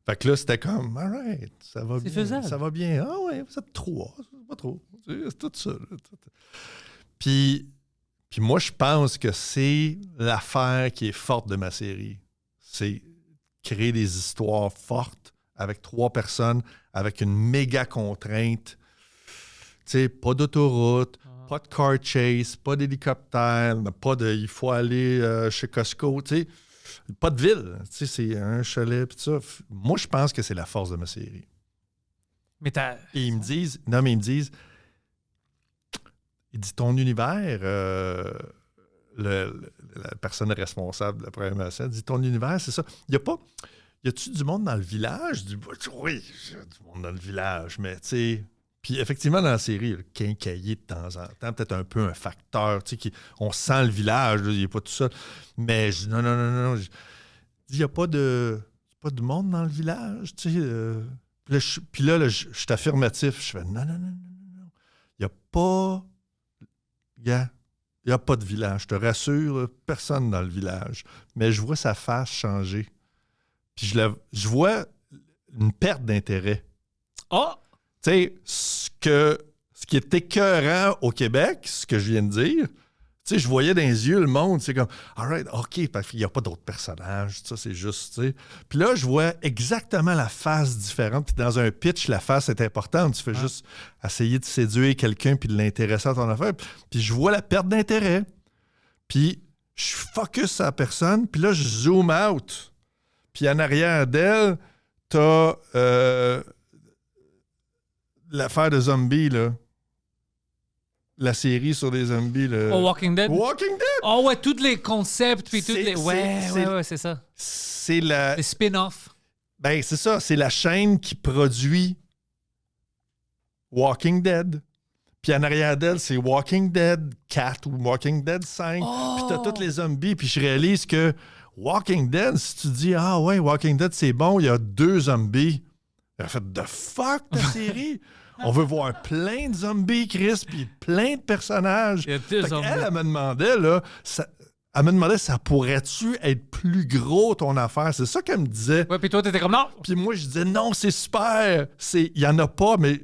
Fait que là, c'était comme, all right, ça va bien. Faisable. Ça va bien. Ah ouais, vous êtes 3, c'est pas trop. C'est tout ça. Là, Puis moi, je pense que c'est l'affaire qui est forte de ma série. C'est créer des histoires fortes avec 3 personnes, avec une méga contrainte. Tu sais, pas d'autoroute, pas de car chase, pas d'hélicoptère, pas de « il faut aller chez Costco », tu sais. Pas de ville. Tu sais, c'est un chalet, pis tout ça. Moi, je pense que c'est la force de ma série. Et ils me disent... Non, mais ils me disent... Il dit, ton univers, la personne responsable de la première scène, dit, ton univers, c'est ça. Il y a pas... Y a-tu du monde dans le village? Je dis, oui, il y a du monde dans le village, mais tu sais... Puis effectivement, dans la série, le quincailler de temps en temps, peut-être un peu un facteur, tu sais, on sent le village, il n'est pas tout seul. Mais je dis, non. Je dis, il n'y a pas de monde dans le village, tu sais. Puis là, je suis affirmatif. Je fais, non. Il n'y a pas... Il n'y a pas de village. Je te rassure, personne dans le village. Mais je vois sa face changer. Puis je vois une perte d'intérêt. Oh! Tu sais, ce qui est écœurant au Québec, ce que je viens de dire, tu sais, je voyais dans les yeux le monde, c'est comme, all right, OK, parce qu'il n'y a pas d'autres personnages, ça, c'est juste, tu sais. Puis là, je vois exactement la face différente. Puis dans un pitch, la face est importante. Tu fais juste essayer de séduire quelqu'un puis de l'intéresser à ton affaire. Puis je vois la perte d'intérêt. Puis je focus sur la personne. Puis là, je zoom out. Puis en arrière d'elle, t'as... l'affaire de zombies, là. La série sur les zombies, là. Oh, Walking Dead? Walking Dead! Oh, ouais, tous les concepts, puis toutes les... Ouais, c'est ça. C'est la... Les spin-offs. Ben, c'est ça. C'est la chaîne qui produit Walking Dead. Puis en arrière d'elle, c'est Walking Dead 4 ou Walking Dead 5. Oh! Puis t'as tous les zombies. Puis je réalise que Walking Dead, si tu dis, ah ouais, Walking Dead, c'est bon, il y a 2 zombies. Elle a fait « The fuck, ta série? » On veut voir plein de zombies, Chris, puis plein de personnages. Il y a 2 zombies. Elle me demandait, là, Elle me demandait, ça pourrait-tu être plus gros ton affaire? C'est ça qu'elle me disait. Ouais, puis toi, t'étais comme non. Puis moi, je disais, non, c'est super. Il n'y en a pas, mais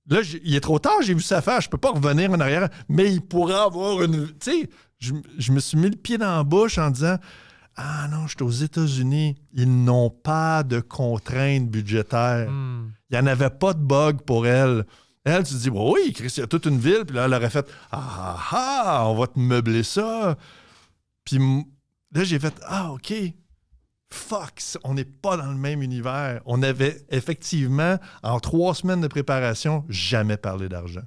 là, il est trop tard, j'ai vu ça faire. Je peux pas revenir en arrière, mais il pourrait avoir une... Tu sais, je me suis mis le pied dans la bouche en disant, ah non, je suis aux États-Unis. Ils n'ont pas de contraintes budgétaires. Il n'y en avait pas de bug pour elle. Elle, tu te dis, oui, Chris, il y a toute une ville. Puis là, elle aurait fait, on va te meubler ça. Puis là, j'ai fait, OK. Fuck, on n'est pas dans le même univers. On avait effectivement, en 3 semaines de préparation, jamais parlé d'argent.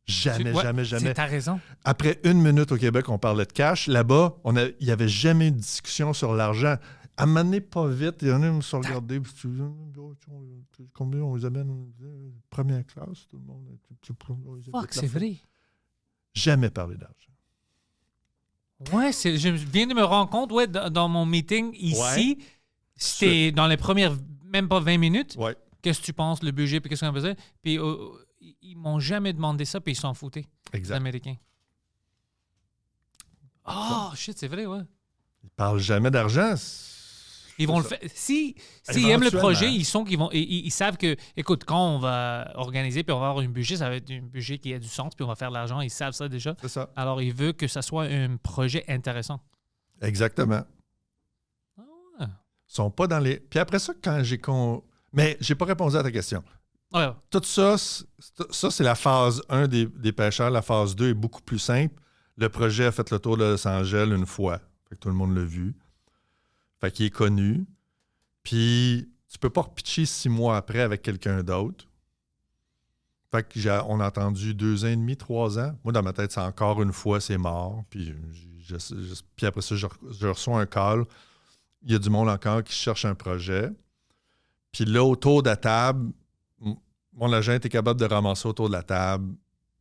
Jamais. T'as raison. Après 1 minute au Québec, on parlait de cash. Là-bas, il n'y avait jamais eu de discussion sur l'argent. À un moment donné, pas vite, il y en a qui me sont regardés. Combien on les amène? Première classe, tout le monde. Fuck, c'est vrai. Jamais parlé d'argent. Ouais, je viens de me rendre compte, dans mon meeting ici, c'était dans les premières, même pas 20 minutes. Ouais. Qu'est-ce que tu penses, le budget, puis qu'est-ce qu'on faisait? Puis ils m'ont jamais demandé ça, puis ils s'en foutaient. Exact. Les Américains. Shit, c'est vrai, ouais. Ils parlent jamais d'argent. Ils vont le faire. S'ils aiment le projet, ils savent que, écoute, quand on va organiser puis on va avoir un budget, ça va être un budget qui a du sens puis on va faire de l'argent. Ils savent ça déjà. C'est ça. Alors, ils veulent que ça soit un projet intéressant. Exactement. Ouais. Ils sont pas dans les... Puis après ça, quand Mais j'ai pas répondu à ta question. Ouais. Tout ça, c'est la phase 1 des pêcheurs. La phase 2 est beaucoup plus simple. Le projet a fait le tour de Los Angeles une fois. Fait que tout le monde l'a vu. Fait qu'il est connu. Puis, tu peux pas repitcher 6 mois après avec quelqu'un d'autre. Fait qu'on a entendu 2 ans et demi, 3 ans. Moi, dans ma tête, c'est encore une fois, c'est mort. Puis, puis après ça, je reçois un call. Il y a du monde encore qui cherche un projet. Puis là, autour de la table, mon agent était capable de ramasser autour de la table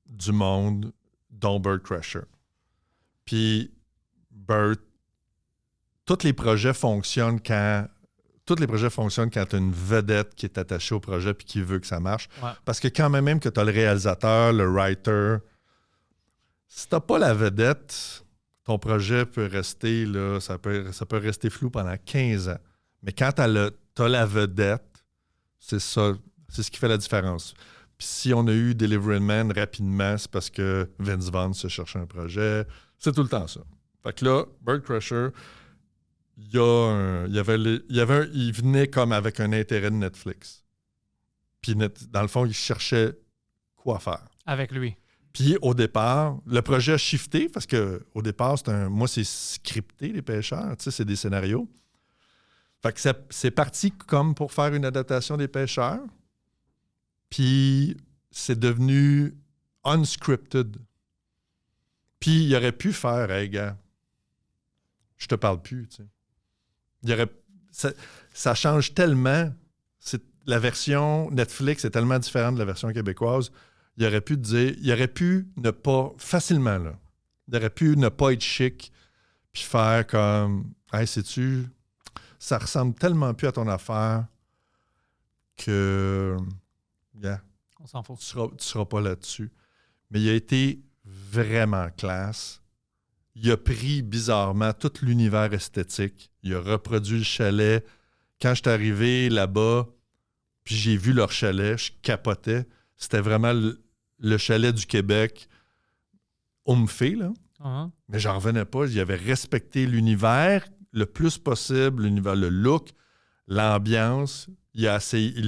du monde, dont Bird Crusher. Puis, Bird, tous les projets fonctionnent quand tu as une vedette qui est attachée au projet et qui veut que ça marche. Ouais. Parce que quand même que tu as le réalisateur, le writer, si tu n'as pas la vedette, ton projet peut rester, là, ça peut rester flou pendant 15 ans. Mais quand tu as la vedette, c'est ça, c'est ce qui fait la différence. Puis si on a eu Delivery Man rapidement, c'est parce que Vince Vaughn se cherchait un projet. C'est tout le temps ça. Fait que là, Bird Crusher, il venait comme avec un intérêt de Netflix. Puis dans le fond, il cherchait quoi faire. Avec lui. Puis au départ, le projet a shifté parce qu'au départ, moi, c'est scripté, les pêcheurs. Tu sais, c'est des scénarios. Fait que c'est parti comme pour faire une adaptation des pêcheurs. Puis c'est devenu unscripted. Puis il aurait pu faire, hey gars, je te parle plus, tu sais. Ça change tellement. La version Netflix est tellement différente de la version québécoise. Il aurait pu ne pas, facilement, là, il aurait pu ne pas être chic puis faire comme, hey, sais-tu, ça ressemble tellement plus à ton affaire que, on s'en fout. Tu seras pas là-dessus. Mais il a été vraiment classe. Il a pris bizarrement tout l'univers esthétique. Il a reproduit le chalet. Quand je suis arrivé là-bas, puis j'ai vu leur chalet, je capotais. C'était vraiment le chalet du Québec fait là. Uh-huh. Mais j'en revenais pas. Il avait respecté l'univers le plus possible, l'univers, le look, l'ambiance. Il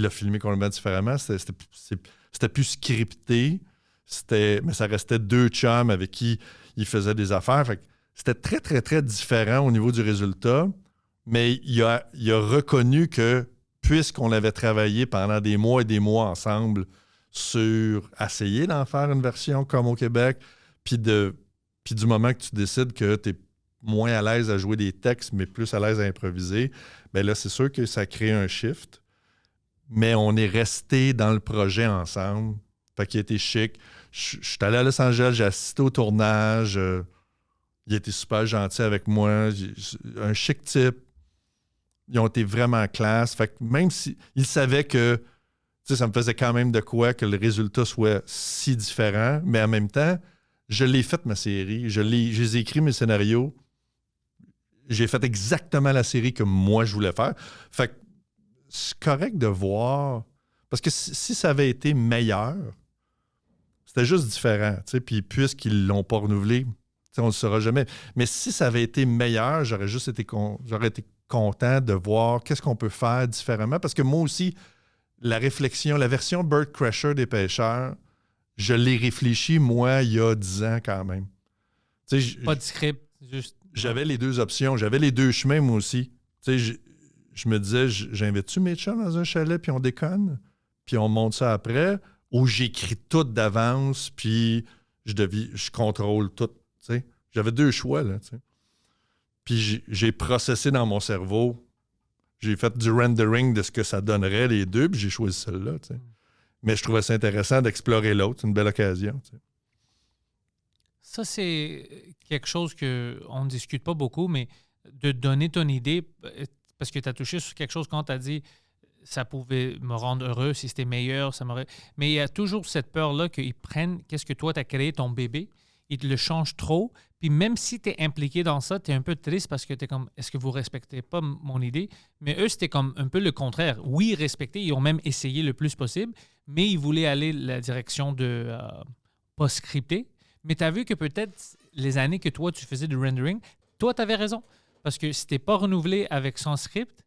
l'a filmé complètement différemment. C'était plus scripté. Mais ça restait 2 chums avec qui il faisait des affaires. Fait que c'était très, très, très différent au niveau du résultat. Mais il a reconnu que, puisqu'on avait travaillé pendant des mois et des mois ensemble sur essayer d'en faire une version comme au Québec, puis du moment que tu décides que tu es moins à l'aise à jouer des textes, mais plus à l'aise à improviser, bien là, c'est sûr que ça crée un shift. Mais on est resté dans le projet ensemble. Fait qu'il a été chic. Je suis allé à Los Angeles, j'ai assisté au tournage. Il a été super gentil avec moi. Un chic type. Ils ont été vraiment classe. Fait que même si ils savaient que ça me faisait quand même de quoi que le résultat soit si différent, mais en même temps, je l'ai faite, ma série. J'ai écrit mes scénarios. j'ai fait exactement la série que moi, je voulais faire. Fait que c'est correct de voir... Parce que si ça avait été meilleur, c'était juste différent. Puis puisqu'ils ne l'ont pas renouvelé, on ne le saura jamais. Mais si ça avait été meilleur, j'aurais été content de voir qu'est-ce qu'on peut faire différemment. Parce que moi aussi, la version Bird Crusher des pêcheurs, je l'ai réfléchi, moi, il y a 10 ans quand même. Pas de script, juste... J'avais les deux options, j'avais les deux chemins, moi aussi. Je me disais, j'invite-tu mes chums dans un chalet, puis on déconne, puis on monte ça après, ou j'écris tout d'avance, puis je contrôle tout. T'sais. J'avais deux choix, là. T'sais. Puis j'ai processé dans mon cerveau, j'ai fait du rendering de ce que ça donnerait, les deux, puis j'ai choisi celle-là. T'sais. Mais je trouvais ça intéressant d'explorer l'autre. C'est une belle occasion. T'sais. Ça, c'est quelque chose qu'on ne discute pas beaucoup, mais de donner ton idée, parce que tu as touché sur quelque chose quand tu as dit ça pouvait me rendre heureux si c'était meilleur, ça m'aurait... Mais il y a toujours cette peur-là qu'ils prennent qu'est-ce que toi, tu as créé, ton bébé, ils te le changent trop, puis même si tu es impliqué dans ça, tu es un peu triste parce que tu es comme, est-ce que vous respectez pas mon idée? Mais eux, c'était comme un peu le contraire. Oui, ils respectaient, ils ont même essayé le plus possible, mais ils voulaient aller la direction de pas scripté. Mais tu as vu que peut-être les années que toi, tu faisais du rendering, toi, tu avais raison. Parce que c'était pas renouvelé avec son script,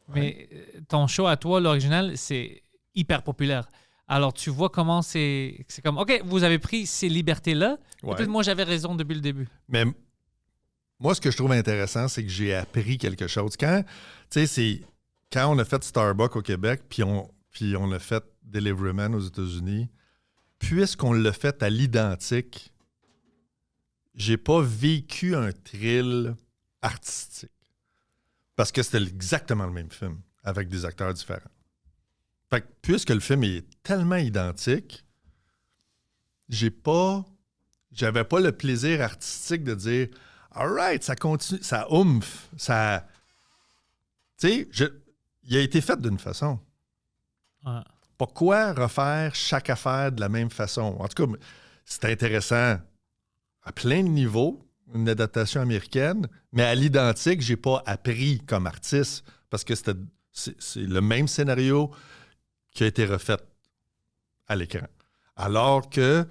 mais ton show à toi, l'original, c'est hyper populaire. Alors, tu vois comment c'est comme, OK, vous avez pris ces libertés-là. Ouais. Peut-être moi, j'avais raison depuis le début. Mais moi, ce que je trouve intéressant, c'est que j'ai appris quelque chose. Quand on a fait Starbucks au Québec, puis on a fait Deliveryman aux États-Unis, puisqu'on l'a fait à l'identique, j'ai pas vécu un thrill artistique. Parce que c'était exactement le même film, avec des acteurs différents. Fait que, puisque le film est tellement identique, j'avais pas le plaisir artistique de dire « Alright, ça continue, ça oomph, ça... » Tu sais, il a été fait d'une façon. Ouais. Pourquoi refaire chaque affaire de la même façon? En tout cas, c'est intéressant à plein de niveaux, une adaptation américaine, mais à l'identique, j'ai pas appris comme artiste parce que c'est le même scénario qui a été refait à l'écran. Alors que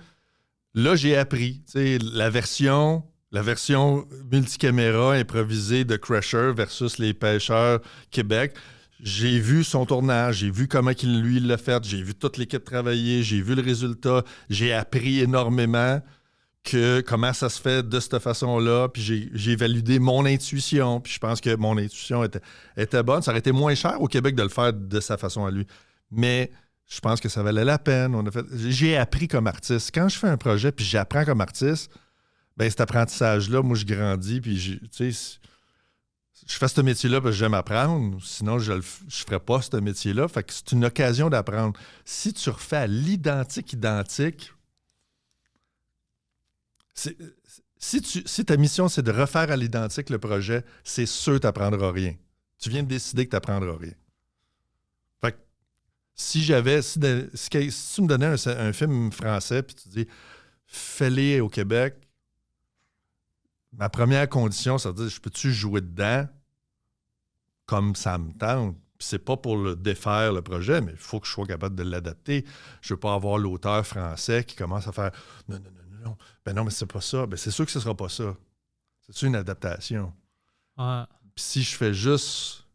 là, j'ai appris. La version multicaméra improvisée de Crusher versus les pêcheurs Québec. J'ai vu son tournage, j'ai vu comment il l'a fait, j'ai vu toute l'équipe travailler, j'ai vu le résultat, j'ai appris énormément comment ça se fait de cette façon-là, puis j'ai validé mon intuition, puis je pense que mon intuition était bonne. Ça aurait été moins cher au Québec de le faire de sa façon à lui. Mais je pense que ça valait la peine. J'ai appris comme artiste. Quand je fais un projet puis j'apprends comme artiste, ben cet apprentissage-là, moi, je grandis, puis je fais ce métier-là parce que j'aime apprendre. Sinon, je ne ferais pas ce métier-là. Fait que c'est une occasion d'apprendre. Si tu refais à l'identique, si ta mission, c'est de refaire à l'identique le projet, c'est sûr que tu n'apprendras rien. Tu viens de décider que tu n'apprendras rien. Fait que si tu me donnais un film français puis tu dis fais-le au Québec, ma première condition, ça veut dire je peux-tu jouer dedans comme ça me tente? Puis c'est pas pour le défaire le projet, mais il faut que je sois capable de l'adapter. Je veux pas avoir l'auteur français qui commence à faire non. Ben non, mais c'est pas ça. Ben c'est sûr que ce sera pas ça. C'est une adaptation. Ouais. Puis si je fais juste...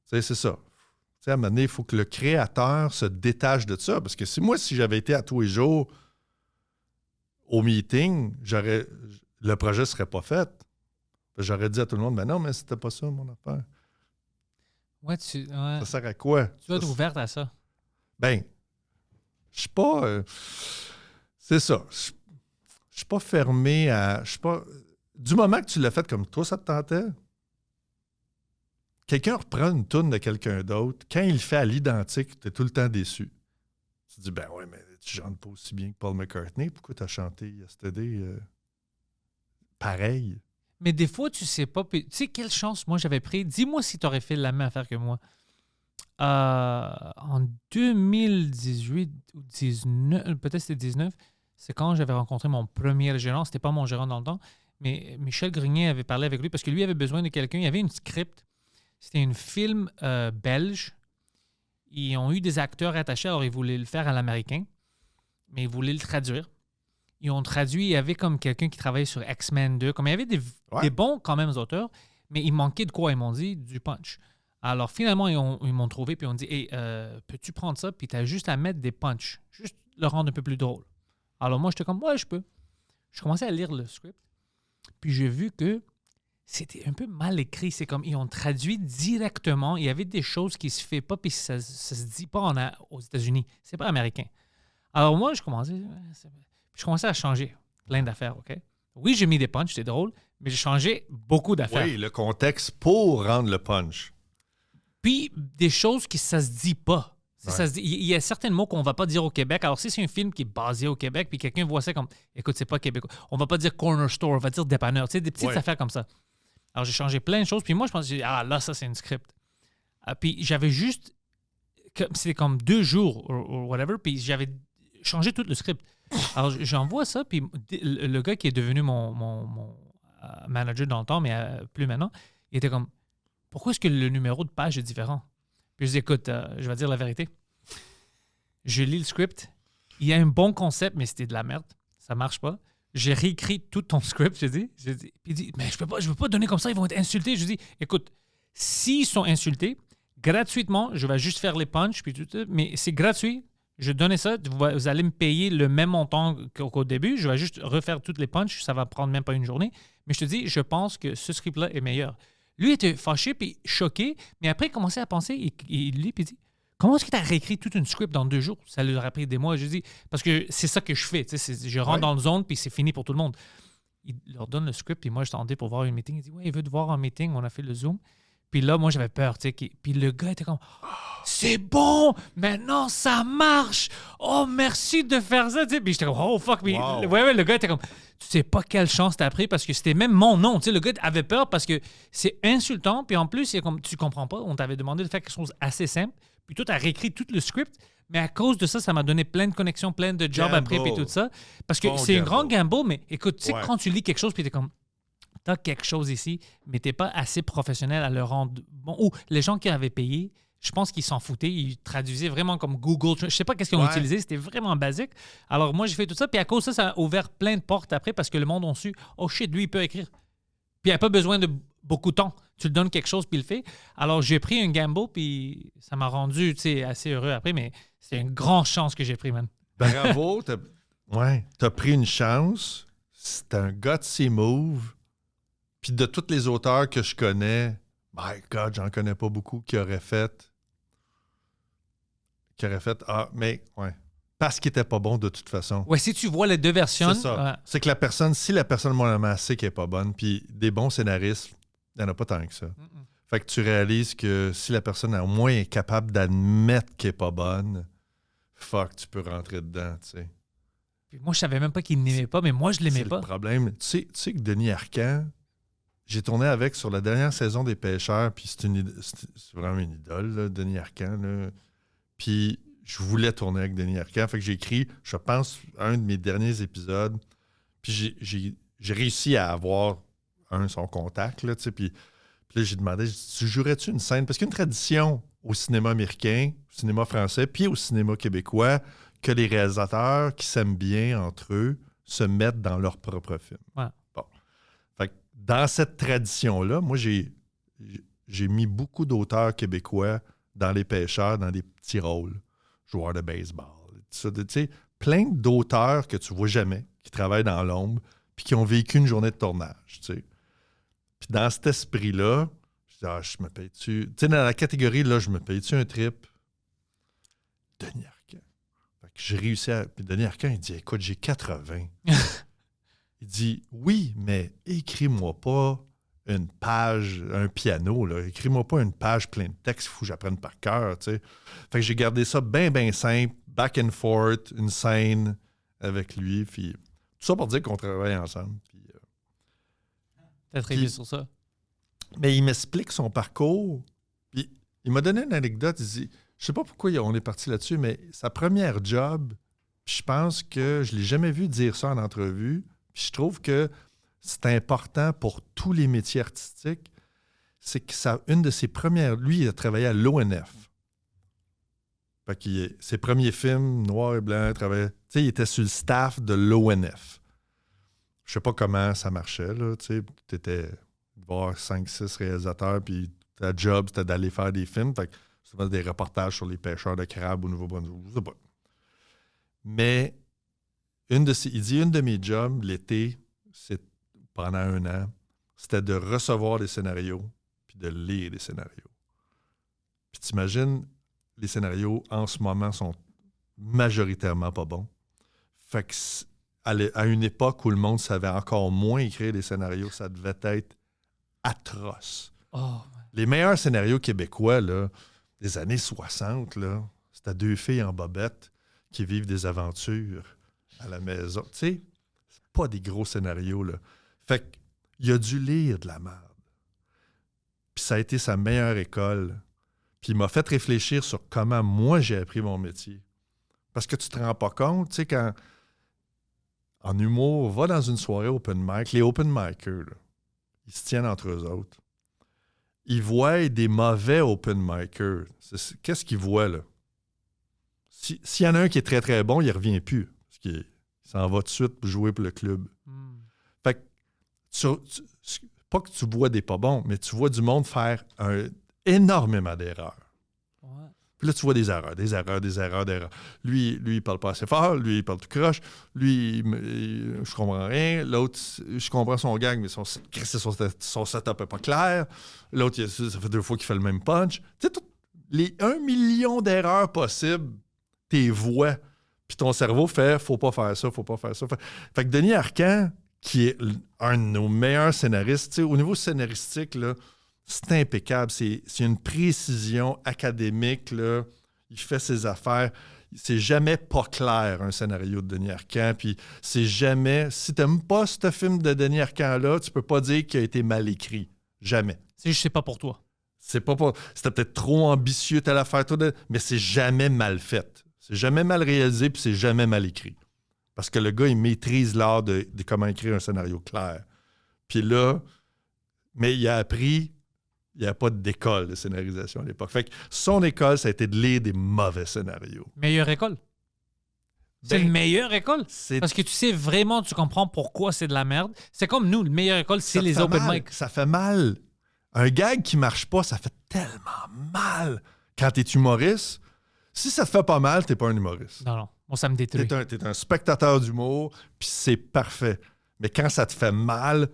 c'est ça. À un moment donné, il faut que le créateur se détache de ça. Parce que si j'avais été à tous les jours au meeting, le projet ne serait pas fait. J'aurais dit à tout le monde, ben non, mais c'était pas ça mon affaire. Ouais, ça sert à quoi? Tu dois être ouverte à ça. Ben, je suis pas... c'est ça. Je suis pas fermé à... Du moment que tu l'as fait comme toi, ça te tentait, quelqu'un reprend une toune de quelqu'un d'autre, quand il le fait à l'identique, tu es tout le temps déçu. Tu te dis, ben ouais, mais tu chantes pas aussi bien que Paul McCartney. Pourquoi tu as chanté Yesterday pareil? Mais des fois, tu sais pas. Tu sais, quelle chance moi j'avais pris. Dis-moi si tu aurais fait la même affaire que moi. En 2018 ou 19, peut-être c'était 19, c'est quand j'avais rencontré mon premier gérant. C'était pas mon gérant dans le temps, Mais Michel Grenier avait parlé avec lui parce que lui avait besoin de quelqu'un. Il y avait une script. C'était un film belge. Ils ont eu des acteurs attachés, alors ils voulaient le faire à l'américain, mais ils voulaient le traduire. Ils ont traduit, il y avait comme quelqu'un qui travaillait sur X-Men 2. Comme il y avait des bons quand même auteurs, mais il manquait de quoi? Ils m'ont dit du punch. Alors finalement, ils m'ont trouvé puis ils ont dit hey, peux-tu prendre ça? Puis tu as juste à mettre des punch, juste le rendre un peu plus drôle. Alors moi, j'étais comme ouais, je peux. Je commençais à lire le script, puis j'ai vu que c'était un peu mal écrit. C'est comme ils ont traduit directement. Il y avait des choses qui se font pas, puis ça se dit pas aux États-Unis. C'est pas américain. Alors moi, je commençais à changer plein d'affaires, OK? Oui, j'ai mis des punchs, c'est drôle, mais j'ai changé beaucoup d'affaires. Oui, le contexte pour rendre le punch. Puis des choses qui ça se dit pas. Ouais. Ça se dit, il y a certains mots qu'on va pas dire au Québec. Alors si c'est un film qui est basé au Québec, puis quelqu'un voit ça comme, écoute, c'est pas québécois. On va pas dire corner store, on va dire dépanneur. Tu sais, des petites affaires comme ça. Alors j'ai changé plein de choses. Puis moi, je pensais, là, ça, c'est une script. Puis j'avais juste, c'était comme 2 jours ou whatever, puis j'avais changé tout le script. Alors j'envoie ça, puis le gars qui est devenu mon manager dans le temps, mais plus maintenant, il était comme, pourquoi est-ce que le numéro de page est différent? Puis je dis, écoute, je vais dire la vérité. Je lis le script. Il y a un bon concept, mais c'était de la merde. Ça marche pas. J'ai réécrit tout ton script, je dis. Puis il dit, mais je peux pas donner comme ça, ils vont être insultés. Je dis, écoute, s'ils sont insultés, gratuitement, je vais juste faire les punchs, puis tout, mais c'est gratuit. Je donnais ça, vous allez me payer le même montant qu'au début. Je vais juste refaire toutes les punchs, ça va prendre même pas une journée. Mais je te dis, je pense que ce script-là est meilleur. Lui était fâché puis choqué, mais après il commençait à penser, il lit puis il dit, comment est-ce que tu as réécrit toute une script dans 2 jours? Ça lui a pris des mois. Je dis, parce que c'est ça que je fais. Je rentre dans le zone puis c'est fini pour tout le monde. Il leur donne le script puis moi je t'attendais pour voir un meeting. Il dit, ouais, il veut te voir en meeting. On a fait le Zoom. Puis là, moi, j'avais peur. Puis le gars était comme, c'est bon, maintenant ça marche. Oh, merci de faire ça. Puis j'étais comme, oh fuck. Wow. Ouais, le gars était comme, tu sais pas quelle chance t'as pris parce que c'était même mon nom. Le gars avait peur parce que c'est insultant. Puis en plus, comme, tu comprends pas. On t'avait demandé de faire quelque chose assez simple. Puis toi, t'as réécrit tout le script. Mais à cause de ça, ça m'a donné plein de connexions, plein de jobs après, puis tout ça. Parce que c'est un grand gamble, mais écoute, tu sais, quand tu lis quelque chose, puis t'es comme, t'as quelque chose ici, mais t'es pas assez professionnel à le rendre bon. Ou les gens qui avaient payé, je pense qu'ils s'en foutaient. Ils traduisaient vraiment comme Google. Je sais pas qu'est-ce qu'ils ont utilisé. C'était vraiment basique. Alors moi, j'ai fait tout ça. Puis à cause de ça, ça a ouvert plein de portes après parce que le monde a su, oh shit, lui, il peut écrire. Puis il n'a pas besoin de beaucoup de temps. Tu lui donnes quelque chose, puis il le fait. Alors j'ai pris un gamble, puis ça m'a rendu assez heureux après, mais c'est une grande chance que j'ai pris, man. Bravo. T'as pris une chance. C'est un gutsy move. Puis de tous les auteurs que je connais, my God, j'en connais pas beaucoup qui auraient fait. Mais parce qu'il était pas bon de toute façon. Ouais, si tu vois les 2 versions. C'est ça. C'est que si la personne moi sait qu'elle est pas bonne, puis des bons scénaristes, il n'y en a pas tant que ça. Fait que tu réalises que si la personne au moins est capable d'admettre qu'elle est pas bonne, tu peux rentrer dedans, tu sais. Puis moi, je savais même pas qu'il n'aimait pas, mais moi, je l'aimais pas. C'est le problème. Tu sais que Denis Arcand, j'ai tourné avec sur la dernière saison des Pêcheurs, puis c'est vraiment une idole, là, Denis Arcand. Là. Puis je voulais tourner avec Denis Arcand. Fait que j'ai écrit, je pense, un de mes derniers épisodes. Puis j'ai réussi à avoir son contact. Là, puis là, j'ai demandé, tu jouerais-tu une scène? Parce qu'il y a une tradition au cinéma américain, au cinéma français, puis au cinéma québécois, que les réalisateurs qui s'aiment bien entre eux se mettent dans leur propre film. Ouais. Bon. Fait que dans cette tradition-là, moi, j'ai mis beaucoup d'auteurs québécois dans Les Pêcheurs, dans des petits rôles. Joueurs de baseball. Tu sais, plein d'auteurs que tu vois jamais, qui travaillent dans l'ombre, puis qui ont vécu une journée de tournage. Tu sais. Puis dans cet esprit-là, je dis, je me paye-tu... Tu sais, dans la catégorie, là, je me paye-tu un trip? Denis Arcand. Fait que j'ai réussi à... Puis Denis Arcand, il dit, écoute, j'ai 80. Il dit, oui, mais écris-moi pas une page, un piano, là. Écris-moi pas une page pleine de textes, il faut que j'apprenne par cœur, tu sais. Fait que j'ai gardé ça bien simple, back and forth, une scène avec lui, puis tout ça pour dire qu'on travaille ensemble. Puis, t'as travaillé sur ça. Mais il m'explique son parcours, puis il m'a donné une anecdote, il dit, je sais pas pourquoi on est parti là-dessus, mais sa première job, je pense que je l'ai jamais vu dire ça en entrevue, puis je trouve que c'est important pour tous les métiers artistiques. C'est que une de ses premières... Lui, il a travaillé à l'ONF. Fait que ses premiers films, noir et blanc, il était sur le staff de l'ONF. Je sais pas comment ça marchait, là. Tu étais voir 5-6 réalisateurs, puis ta job, c'était d'aller faire des films. Fait que souvent des reportages sur les pêcheurs de crabes au Nouveau-Brunswick. Je sais pas. Mais il dit une de mes jobs l'été, pendant 1 an, c'était de recevoir des scénarios puis de lire des scénarios. Puis t'imagines, les scénarios en ce moment sont majoritairement pas bons. Fait que à une époque où le monde savait encore moins écrire des scénarios, ça devait être atroce. Oh. Les meilleurs scénarios québécois là, des années 60, là, c'était 2 filles en bobette qui vivent des aventures à la maison. Tu sais, c'est pas des gros scénarios, là. Fait qu'il a dû lire de la merde. Puis ça a été sa meilleure école. Puis il m'a fait réfléchir sur comment moi j'ai appris mon métier. Parce que tu te rends pas compte, tu sais, quand en humour, va dans une soirée open mic, les open micers, là, ils se tiennent entre eux autres. Ils voient des mauvais open micers. Qu'est-ce qu'ils voient, là? S'il y en a un qui est très, très bon, il ne revient plus. Parce qu'il s'en va tout de suite pour jouer pour le club. Fait que, pas que tu vois des pas bons, mais tu vois du monde faire énormément d'erreurs. Ouais. Puis là, tu vois des erreurs. Lui, il parle pas assez fort. Lui, il parle tout croche. Lui, je comprends rien. L'autre, je comprends son gag, mais son setup n'est pas clair. L'autre, ça fait 2 fois qu'il fait le même punch. Tu sais, les 1 million d'erreurs possibles, tes voix, puis ton cerveau fait « faut pas faire ça, faut pas faire ça ». Fait que Denis Arcand, qui est un de nos meilleurs scénaristes, tu sais, au niveau scénaristique, là, c'est impeccable. C'est une précision académique, là. Il fait ses affaires. C'est jamais pas clair, un scénario de Denis Arcand. Puis c'est jamais... Si t'aimes pas ce film de Denis Arcand-là, tu peux pas dire qu'il a été mal écrit. Jamais. C'est juste, c'est pas pour toi. C'était peut-être trop ambitieux, telle affaire, mais c'est jamais mal fait. C'est jamais mal réalisé, puis c'est jamais mal écrit. Parce que le gars, il maîtrise l'art de comment écrire un scénario clair. Puis là, mais il a appris... Il n'y a pas d'école de scénarisation à l'époque. Fait que son école, ça a été de lire des mauvais scénarios. Meilleure école. C'est une meilleure école. Parce que tu sais vraiment, tu comprends pourquoi c'est de la merde. C'est comme nous, la meilleure école, c'est les open mic. Ça fait mal. Un gag qui marche pas, ça fait tellement mal. Quand t'es humoriste, si ça te fait pas mal, t'es pas un humoriste. Non. Moi, ça me détruit. T'es un spectateur d'humour, puis c'est parfait. Mais quand ça te fait mal,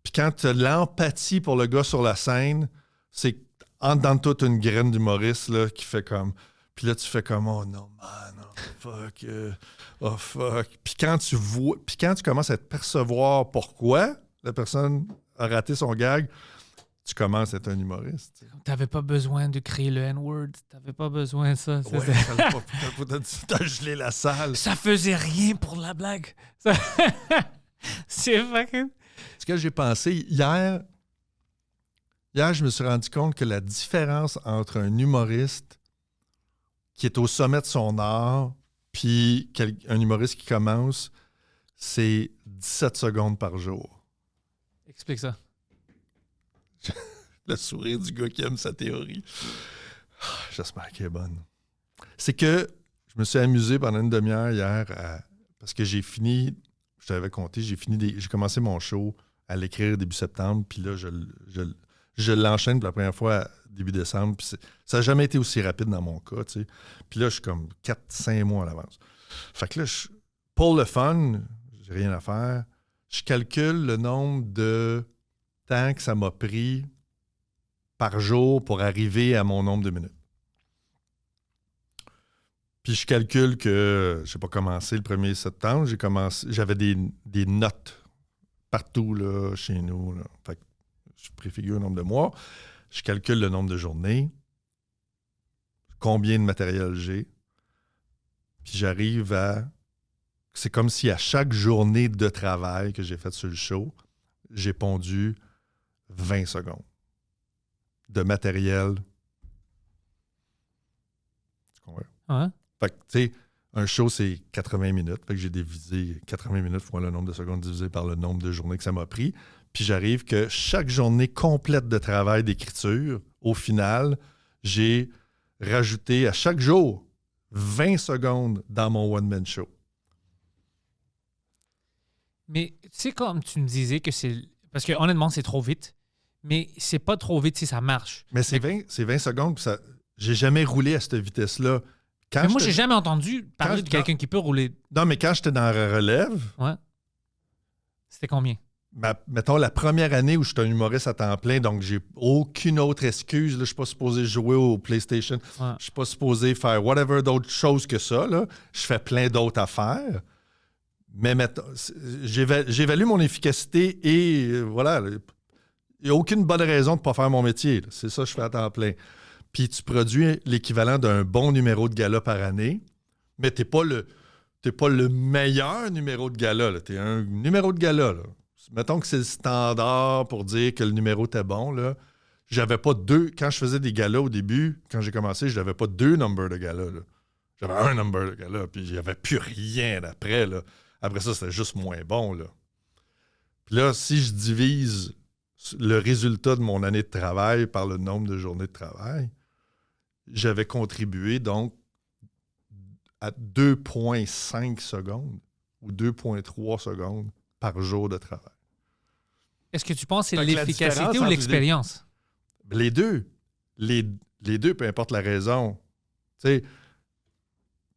puis quand t'as l'empathie pour le gars sur la scène, c'est en dedans de toute une graine d'humoriste là, qui fait comme... Puis là, tu fais comme « Oh non, man, oh fuck. » Puis quand tu commences à te percevoir pourquoi la personne a raté son gag, tu commences à être un humoriste. T'avais pas besoin de créer le N-word. T'avais pas besoin de ça. T'as gelé la salle. Ça faisait rien pour la blague. C'est fucking... Ce que j'ai pensé hier, je me suis rendu compte que la différence entre un humoriste qui est au sommet de son art puis un humoriste qui commence, c'est 17 secondes par jour. Explique ça. Le sourire du gars qui aime sa théorie. J'espère qu'elle est bonne. C'est que je me suis amusé pendant une demi-heure hier parce que j'ai fini, je t'avais compté, j'ai commencé mon show à l'écrire début septembre, puis là, je l'enchaîne pour la première fois début décembre. Puis ça n'a jamais été aussi rapide dans mon cas, tu sais. Puis là, je suis comme 4-5 mois à l'avance. Fait que là, pour le fun, j'ai rien à faire. Je calcule le nombre de temps que ça m'a pris par jour pour arriver à mon nombre de minutes. Puis je calcule que j'ai pas commencé le 1er septembre. J'avais des notes partout là, chez nous. Là. Fait que je préfigure le nombre de mois. Je calcule le nombre de journées, combien de matériel j'ai. Puis j'arrive à... C'est comme si à chaque journée de travail que j'ai faite sur le show, j'ai pondu 20 secondes de matériel. Tu comprends? Ouais. Fait que, tu sais, Un show, c'est 80 minutes. Fait que j'ai divisé 80 minutes fois le nombre de secondes divisé par le nombre de journées que ça m'a pris. Puis j'arrive que chaque journée complète de travail d'écriture, au final, j'ai rajouté à chaque jour 20 secondes dans mon one-man show. Mais tu sais, comme tu me disais que c'est... Parce que honnêtement, c'est trop vite. Mais c'est pas trop vite si ça marche. Mais c'est 20 secondes, puis ça... J'ai jamais roulé à cette vitesse-là. Mais moi, j'ai jamais entendu parler de quelqu'un qui peut rouler. Non, mais quand j'étais dans la relève... Ouais. C'était combien? Mettons, la première année où je suis un humoriste à temps plein, donc j'ai aucune autre excuse. Là, je ne suis pas supposé jouer au PlayStation. Ouais. Je ne suis pas supposé faire whatever d'autres choses que ça. Là. Je fais plein d'autres affaires. Mais mettons, j'évalue mon efficacité et voilà. Il n'y a aucune bonne raison de ne pas faire mon métier. Là. C'est ça que je fais à temps plein. Puis tu produis l'équivalent d'un bon numéro de gala par année, mais tu n'es pas le meilleur numéro de gala. Tu es un numéro de gala. Là. Mettons que c'est le standard pour dire que le numéro était bon. Là. J'avais pas deux. Quand je faisais des galas au début, quand j'ai commencé, je n'avais pas deux numbers de gala. Là. J'avais un number de gala, puis il n'y avait plus rien après. Là. Après ça, c'était juste moins bon. Là. Puis là, si je divise le résultat de mon année de travail par le nombre de journées de travail, j'avais contribué donc à 2,5 secondes ou 2,3 secondes par jour de travail. Est-ce que tu penses que c'est Fait que la l'efficacité différence ou entre l'expérience? Les deux. Les deux, peu importe la raison. Tu sais,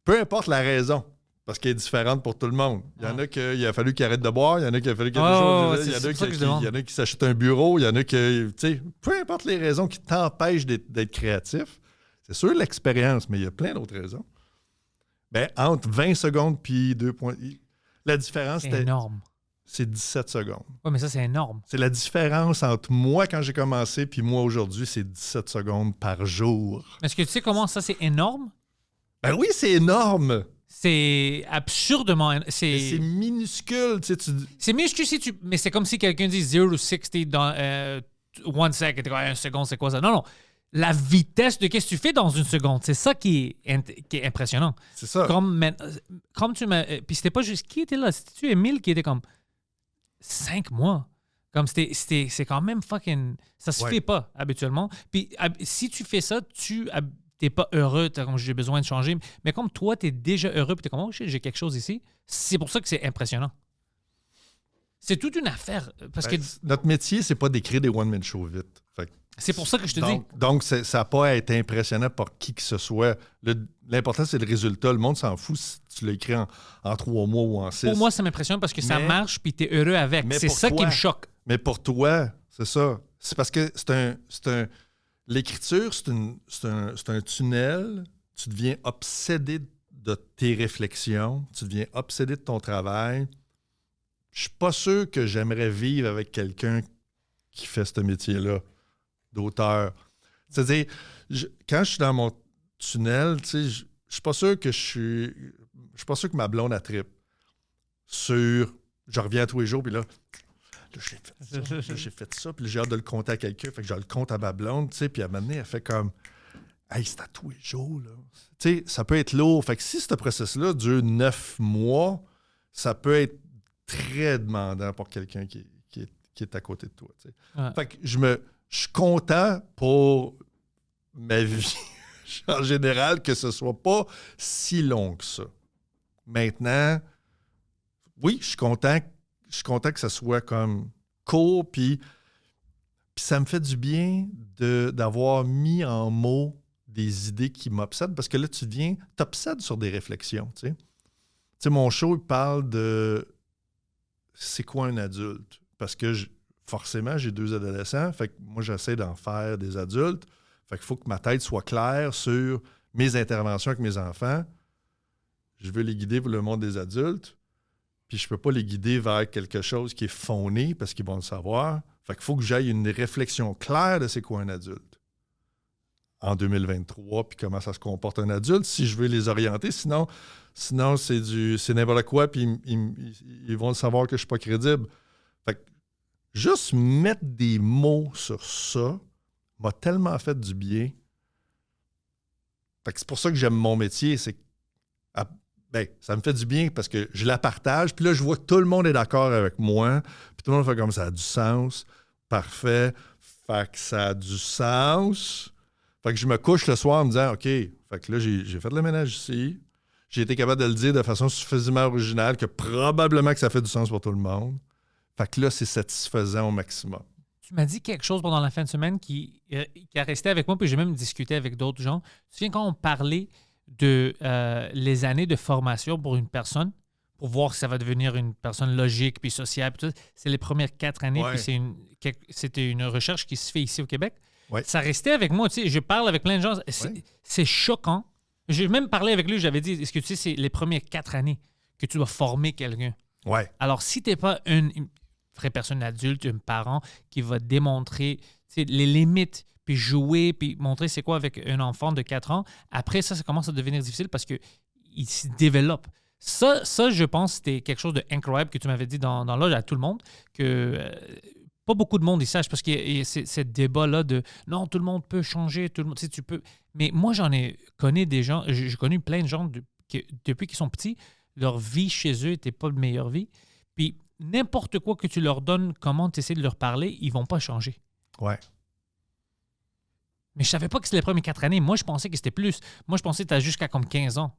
peu importe la raison, parce qu'elle est différente pour tout le monde. Il y en a qu'il a fallu qu'ils arrêtent de boire, il y en a qu'il a fallu qu'il y ait des choses. Il y en a qui s'achètent un bureau, il y en a qui... Tu sais, peu importe les raisons qui t'empêchent d'être créatif, c'est sûr l'expérience, mais il y a plein d'autres raisons. Ben, entre 20 secondes puis 2 points... La différence, C'est énorme. c'est 17 secondes. Oui, mais ça, c'est énorme. C'est la différence entre moi quand j'ai commencé puis moi aujourd'hui, c'est 17 secondes par jour. Est-ce que tu sais comment ça, c'est énorme? Ben oui, c'est énorme. C'est absurdement... Mais c'est minuscule. Tu sais, C'est minuscule si tu... Mais c'est comme si quelqu'un dit 0 to 60 dans 1 second. T'es comme, 1 seconde, c'est quoi ça? Non, non. La vitesse de qu'est-ce que tu fais dans une seconde, c'est ça qui est impressionnant. C'est ça. Comme tu m'as... Puis c'était pas juste... Qui était là? C'était-tu Émile qui était comme 5 mois? Comme c'est quand même fucking... Ça se fait pas, habituellement. Puis si tu fais ça, t'es pas heureux, t'as comme j'ai besoin de changer. Mais comme toi, t'es déjà heureux, puis t'es comme, oh shit, j'ai quelque chose ici. C'est pour ça que c'est impressionnant. C'est toute une affaire. Parce que notre métier, c'est pas d'écrire des one-man shows vite. Fait que c'est pour ça que je te dis. Donc, ça n'a pas à être impressionnant par qui que ce soit. L'important, c'est le résultat. Le monde s'en fout si tu l'écris en 3 mois ou en 6. Pour moi, ça m'impressionne parce que ça marche puis tu es heureux avec. C'est ça qui me choque. Mais pour toi, c'est ça. C'est parce que l'écriture, c'est un tunnel. Tu deviens obsédé de tes réflexions. Tu deviens obsédé de ton travail. Je suis pas sûr que j'aimerais vivre avec quelqu'un qui fait ce métier-là d'auteur. C'est-à-dire, quand je suis dans mon tunnel, je suis pas sûr que je suis pas sûr que ma blonde a trippe sur je reviens tous les jours puis là j'ai fait ça puis j'ai hâte de le compter à quelqu'un, fait que je le compte à ma blonde, puis à un moment donné, elle fait comme hey, c'est à tous les jours là. Ça peut être lourd. Fait que si ce processus-là dure 9 mois, ça peut être très demandant pour quelqu'un qui est à côté de toi. Ouais. Fait que je suis content pour ma vie en général que ce soit pas si long que ça. Maintenant, oui, je suis content que ça soit comme court, puis ça me fait du bien d'avoir mis en mots des idées qui m'obsèdent, parce que là, t'obsèdes sur des réflexions. Tu sais, mon show, il parle de c'est quoi un adulte? Parce que forcément, j'ai 2 adolescents, fait que moi, j'essaie d'en faire des adultes. Fait qu'il faut que ma tête soit claire sur mes interventions avec mes enfants. Je veux les guider pour le monde des adultes, puis je peux pas les guider vers quelque chose qui est fauné parce qu'ils vont le savoir. Fait qu'il faut que j'aille une réflexion claire de c'est quoi un adulte en 2023, puis comment ça se comporte un adulte, si je veux les orienter. Sinon c'est n'importe quoi, puis ils vont le savoir que je suis pas crédible. Fait que juste mettre des mots sur ça m'a tellement fait du bien. Fait que c'est pour ça que j'aime mon métier. C'est ben, ça me fait du bien parce que je la partage. Puis là, je vois que tout le monde est d'accord avec moi. Puis tout le monde fait comme ça a du sens. Parfait. Fait que ça a du sens. Fait que je me couche le soir en me disant, OK, fait que là, j'ai fait le ménage ici. J'ai été capable de le dire de façon suffisamment originale que probablement que ça fait du sens pour tout le monde. Fait que là, c'est satisfaisant au maximum. Tu m'as dit quelque chose pendant la fin de semaine qui a resté avec moi, puis j'ai même discuté avec d'autres gens. Tu te souviens quand on parlait de les années de formation pour une personne, pour voir si ça va devenir une personne logique puis sociable, puis tout, c'est les premières 4 années, Ouais. puis c'était une recherche qui se fait ici au Québec. Ouais. Ça restait avec moi, tu sais, je parle avec plein de gens, c'est choquant. J'ai même parlé avec lui, j'avais dit, est-ce que tu sais, c'est les premières 4 années que tu dois former quelqu'un. Ouais. Alors, si tu n'es pas une vraie personne adulte, un parent qui va démontrer les limites, puis jouer, puis montrer c'est quoi avec un enfant de 4 ans, après ça commence à devenir difficile parce qu'il se développe. Ça, je pense, c'était quelque chose d'incroyable que tu m'avais dit dans l'âge à tout le monde, que pas beaucoup de monde y sache, parce qu'il y a ce débat-là de non, tout le monde peut changer, tout le monde, tu peux. Mais moi, connais des gens, j'ai connu plein de gens depuis qu'ils sont petits, leur vie chez eux n'était pas la meilleure vie. Puis n'importe quoi que tu leur donnes, comment tu essaies de leur parler, ils vont pas changer. Ouais. Mais je savais pas que c'était les premières 4 années. Moi, je pensais que c'était plus. Moi, je pensais que tu as jusqu'à comme 15 ans.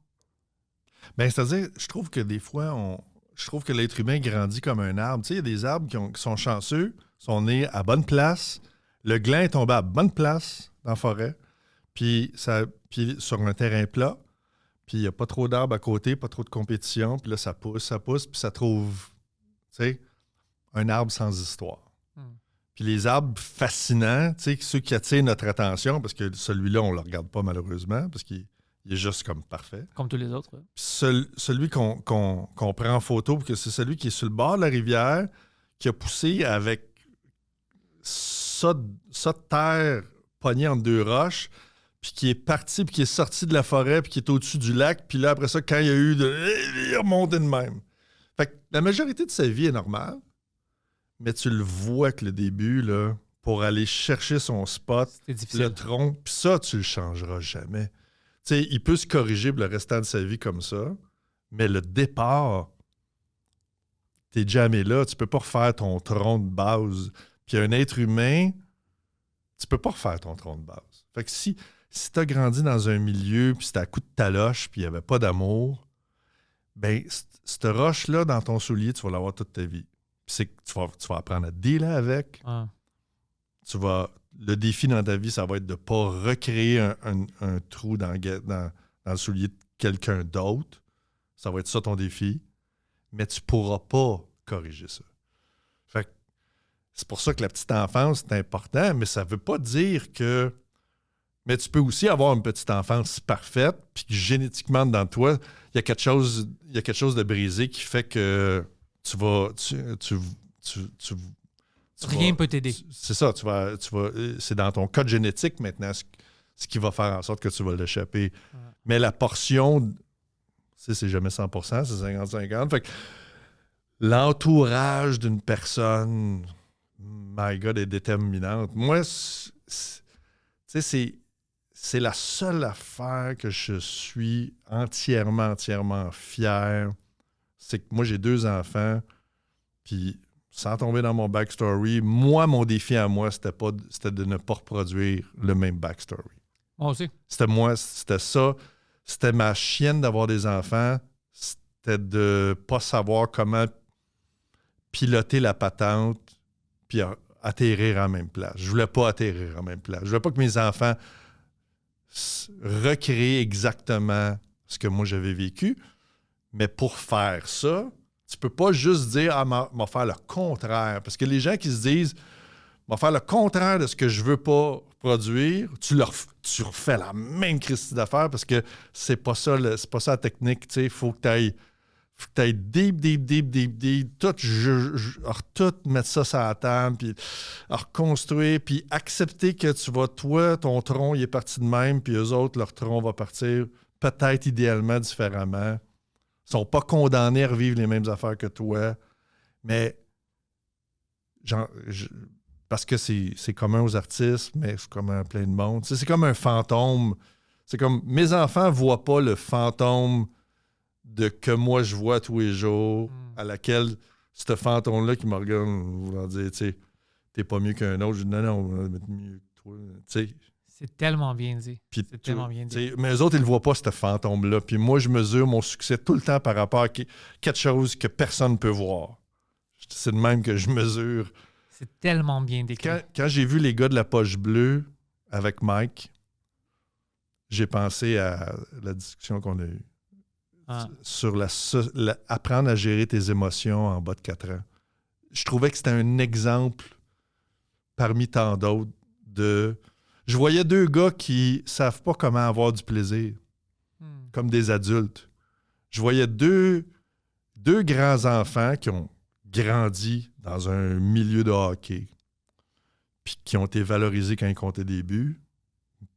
Ben, c'est-à-dire, je trouve que des fois, je trouve que l'être humain grandit comme un arbre. Tu sais, il y a des arbres qui sont chanceux, sont nés à bonne place. Le gland est tombé à bonne place dans la forêt. Puis sur un terrain plat. Puis il n'y a pas trop d'arbres à côté, pas trop de compétition. Puis là, ça pousse, puis ça trouve, tu sais, un arbre sans histoire. Puis les arbres fascinants, tu sais, ceux qui attirent notre attention, parce que celui-là, on ne le regarde pas malheureusement, parce qu'il est juste comme parfait. Comme tous les autres. Ouais. Puis celui qu'on prend en photo, parce que c'est celui qui est sur le bord de la rivière, qui a poussé avec ça de terre pognée entre 2 roches, puis qui est parti, puis qui est sorti de la forêt, puis qui est au-dessus du lac, puis là, après ça, quand il y a eu il est remonté de même. Fait que la majorité de sa vie est normale, mais tu le vois que le début, là, pour aller chercher son spot, C'était difficile. le tronc, puis ça, tu le changeras jamais. Tu sais, il peut se corriger pour le restant de sa vie comme ça, mais le départ, t'es jamais là, tu peux pas refaire ton tronc de base. Puis un être humain, tu peux pas refaire ton tronc de base. Fait que si t'as grandi dans un milieu, puis c'était à coup de taloche, puis il n'y avait pas d'amour, ben cette roche-là, dans ton soulier, tu vas l'avoir toute ta vie. Puis c'est que tu vas apprendre à dealer avec. Ah. Le défi dans ta vie, ça va être de ne pas recréer un trou dans le soulier de quelqu'un d'autre. Ça va être ça ton défi. Mais tu ne pourras pas corriger ça. Fait que c'est pour ça que la petite enfance, c'est important, mais ça ne veut pas dire que... Mais tu peux aussi avoir une petite enfance parfaite, puis que génétiquement, dans toi, il y a quelque chose de brisé qui fait que tu vas... Rien ne peut t'aider. C'est ça, c'est dans ton code génétique maintenant ce qui va faire en sorte que tu vas l'échapper. Ouais. Mais la portion, c'est jamais 100%, c'est 50-50. Fait que l'entourage d'une personne, my God, est déterminante. Moi, c'est la seule affaire que je suis entièrement fier. C'est que moi, j'ai 2 enfants, puis... Sans tomber dans mon backstory, moi, mon défi à moi, c'était de ne pas reproduire le même backstory. Moi aussi. C'était ça. C'était ma chienne d'avoir des enfants. C'était de ne pas savoir comment piloter la patente puis atterrir en même place. Je voulais pas atterrir en même place. Je voulais pas que mes enfants recréent exactement ce que moi j'avais vécu. Mais pour faire ça, tu peux pas juste dire « Ah, m'a faire le contraire ». Parce que les gens qui se disent « M'a faire le contraire de ce que je veux pas produire », tu refais la même crise d'affaires parce que c'est pas ça la technique. Il faut que tu ailles deep, tout mettre ça sur la table, puis reconstruire, puis accepter que toi, ton tronc, il est parti de même, puis eux autres, leur tronc va partir peut-être idéalement différemment. Ils ne sont pas condamnés à revivre les mêmes affaires que toi, mais parce que c'est commun aux artistes, mais c'est commun à plein de monde. C'est comme un fantôme. C'est comme mes enfants ne voient pas le fantôme que moi je vois tous les jours, Mm. à laquelle ce fantôme-là qui me regarde, voulant dire, tu sais, t'es pas mieux qu'un autre. Je dis, non, on va être mieux que toi. Tu sais, C'est tellement bien dit. puis C'est tellement bien dit. tu sais, mais eux autres, ils le voient pas, ce fantôme-là. Puis moi, je mesure mon succès tout le temps par rapport à quelque chose que personne ne peut voir. C'est de même que je mesure. C'est tellement bien décrit. Quand j'ai vu les gars de la poche bleue avec Mike, j'ai pensé à la discussion qu'on a eue Ah. sur apprendre à gérer tes émotions en bas de 4 ans. Je trouvais que c'était un exemple parmi tant d'autres de... Je voyais 2 gars qui savent pas comment avoir du plaisir, Hmm. comme des adultes. Je voyais deux grands-enfants qui ont grandi dans un milieu de hockey, puis qui ont été valorisés quand ils comptaient des buts,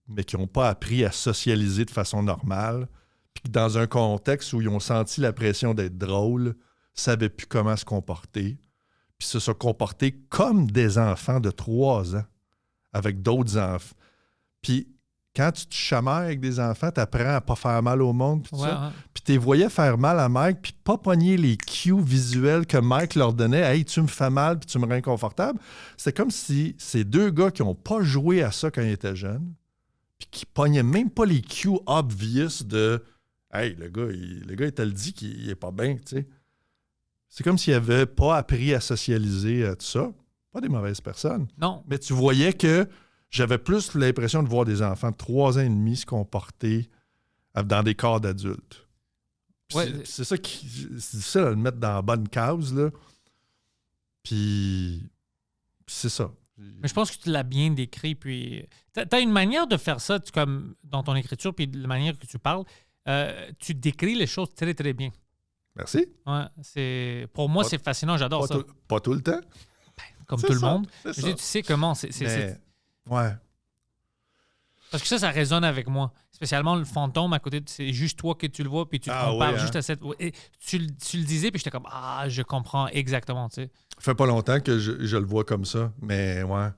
mais qui n'ont pas appris à socialiser de façon normale, puis dans un contexte où ils ont senti la pression d'être drôles, ne savaient plus comment se comporter, puis se sont comportés comme des enfants de 3 ans, avec d'autres enfants. Puis quand tu te chamailles avec des enfants, tu apprends à ne pas faire mal au monde, puis tout ça. Ouais. Puis tu les voyais faire mal à Mike, puis pas pogner les cues visuels que Mike leur donnait. « Hey, tu me fais mal, puis tu me rends inconfortable. » C'est comme si ces 2 gars qui n'ont pas joué à ça quand ils étaient jeunes, puis qui pognaient même pas les cues obvious de « Hey, le gars, il te le dit qu'il est pas bien, tu sais. » C'est comme s'ils n'avaient pas appris à socialiser tout ça. Pas des mauvaises personnes. Non. Mais tu voyais que j'avais plus l'impression de voir des enfants de 3 ans et demi se comporter dans des corps d'adultes. Ouais. C'est ça qui. C'est difficile à le mettre dans la bonne case, là. Puis c'est ça. Mais je pense que tu l'as bien décrit. Puis, tu as une manière de faire ça, comme dans ton écriture, puis de la manière que tu parles. Tu décris les choses très, très bien. Merci. Ouais, pour moi, c'est fascinant. J'adore ça. Pas tout le temps. Comme C'est tout le ça, monde. c'est Je ça. dis, tu sais comment. Mais, ouais. Parce que ça résonne avec moi. Spécialement le fantôme à côté, c'est juste toi que tu le vois, puis tu te Ah compares oui, hein? juste à cette. Et tu le disais, puis j'étais comme, je comprends exactement, tu sais. Ça fait pas longtemps que je le vois comme ça, mais ouais.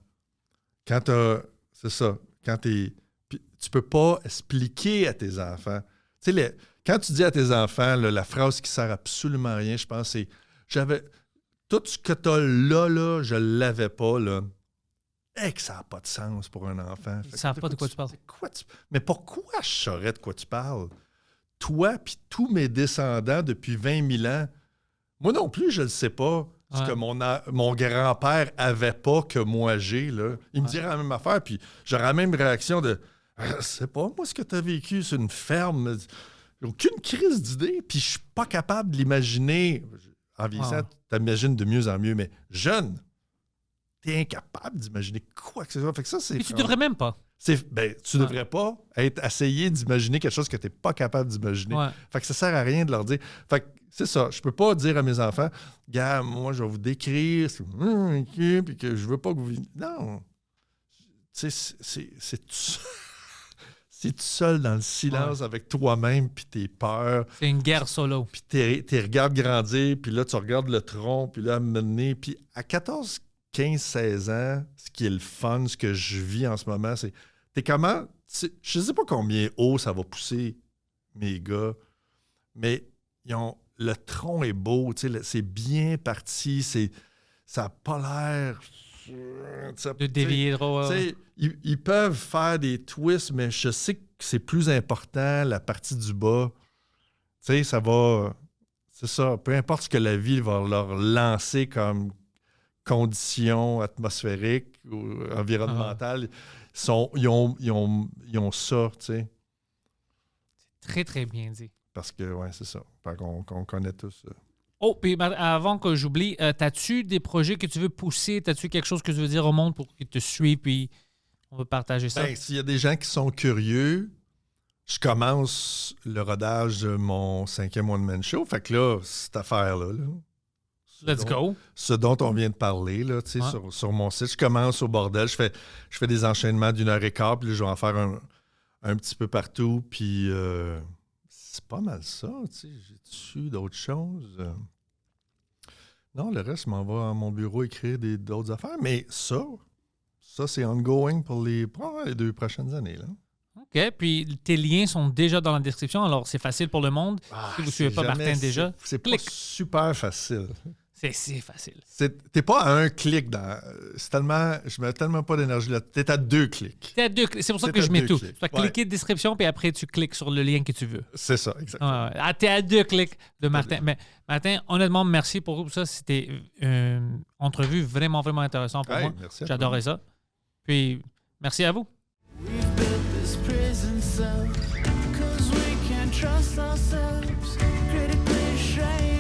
Quand t'as... C'est ça. Quand t'es... Puis tu peux pas expliquer à tes enfants. Tu sais, quand tu dis à tes enfants, là, la phrase qui sert absolument à rien, je pense, c'est « J'avais... Tout ce que t'as là, je l'avais pas, là. » Et que ça n'a pas de sens pour un enfant. Ils savent pas de quoi tu parles. Mais pourquoi je saurais de quoi tu parles? Toi puis tous mes descendants depuis 20 000 ans, moi non plus, je ne sais pas ce Ouais. que mon grand-père avait pas que moi j'ai. Là. Il me Ouais. dirait la même affaire, puis j'aurais la même réaction de « Je sais pas, moi, ce que tu as vécu sur une ferme, j'ai aucune crise d'idée, puis je suis pas capable de l'imaginer. » En vieillissant, Ouais. tu t'imagines de mieux en mieux, mais jeune, t'es incapable d'imaginer quoi que ce soit. Fait que ça, c'est... Puis tu devrais même pas. Tu devrais pas essayer d'imaginer quelque chose que tu n'es pas capable d'imaginer. Ouais. Fait que ça sert à rien de leur dire. Fait que c'est ça. Je peux pas dire à mes enfants, gars, moi, je vais vous décrire, puis que je veux pas que vous... Non. Tu sais, c'est tout... c'est tout seul dans le silence avec toi-même, puis tes peurs, C'est une guerre solo. puis t'es regardes grandir, puis là, tu regardes le tronc, puis là, mener. Puis à 14, 15, 16 ans, ce qui est le fun, ce que je vis en ce moment, c'est... T'es comment... Je sais pas combien haut ça va pousser, mes gars, mais le tronc est beau, tu sais, c'est bien parti, ça n'a pas l'air... De dévier trop. Tu sais, ils peuvent faire des twists, mais je sais que c'est plus important, la partie du bas. Tu sais, ça va... C'est ça. Peu importe ce que la vie va leur lancer comme conditions atmosphériques ou environnementales, ils ont ça, tu sais. Très, très bien dit. Parce que, ouais, c'est ça. Fait qu'on connaît tous. Oh, puis avant que j'oublie, t'as-tu des projets que tu veux pousser? T'as-tu quelque chose que tu veux dire au monde pour qu'ils te suivent, puis on veut partager ça? Ben, s'il y a des gens qui sont curieux, je commence le rodage de mon 5e One Man Show. Fait que là, cette affaire-là, Let's go. ce dont on vient de parler, là, tu sais, sur mon site, je commence au bordel. Je fais des enchaînements d'1h15, puis là, je vais en faire un petit peu partout. Puis c'est pas mal ça. Tu sais, j'ai-tu d'autres choses? Non, le reste, je m'en vais à mon bureau écrire d'autres affaires. Mais ça c'est ongoing pour les 2 prochaines années. Là. OK? Puis tes liens sont déjà dans la description, alors c'est facile pour le monde. Si vous ne suivez pas Martin déjà, C'est pas clique. super facile. C'est facile. T'es pas à un clic dans. C'est tellement. Je mets tellement pas d'énergie là. T'es à 2 clics. T'es à 2 clics. C'est pour ça T'es que à je mets 2 tout. clics. Tu vas Ouais. cliquer description, puis après, tu cliques sur le lien que tu veux. C'est ça, exactement. Ah, t'es à 2 clics de Martin. Mais Martin, honnêtement, merci pour ça. C'était une entrevue vraiment, vraiment intéressante pour Hey, moi. merci à J'adorais ça. Puis, merci à vous. We've built this prison cell 'cause we can't trust ourselves. Critically ashamed.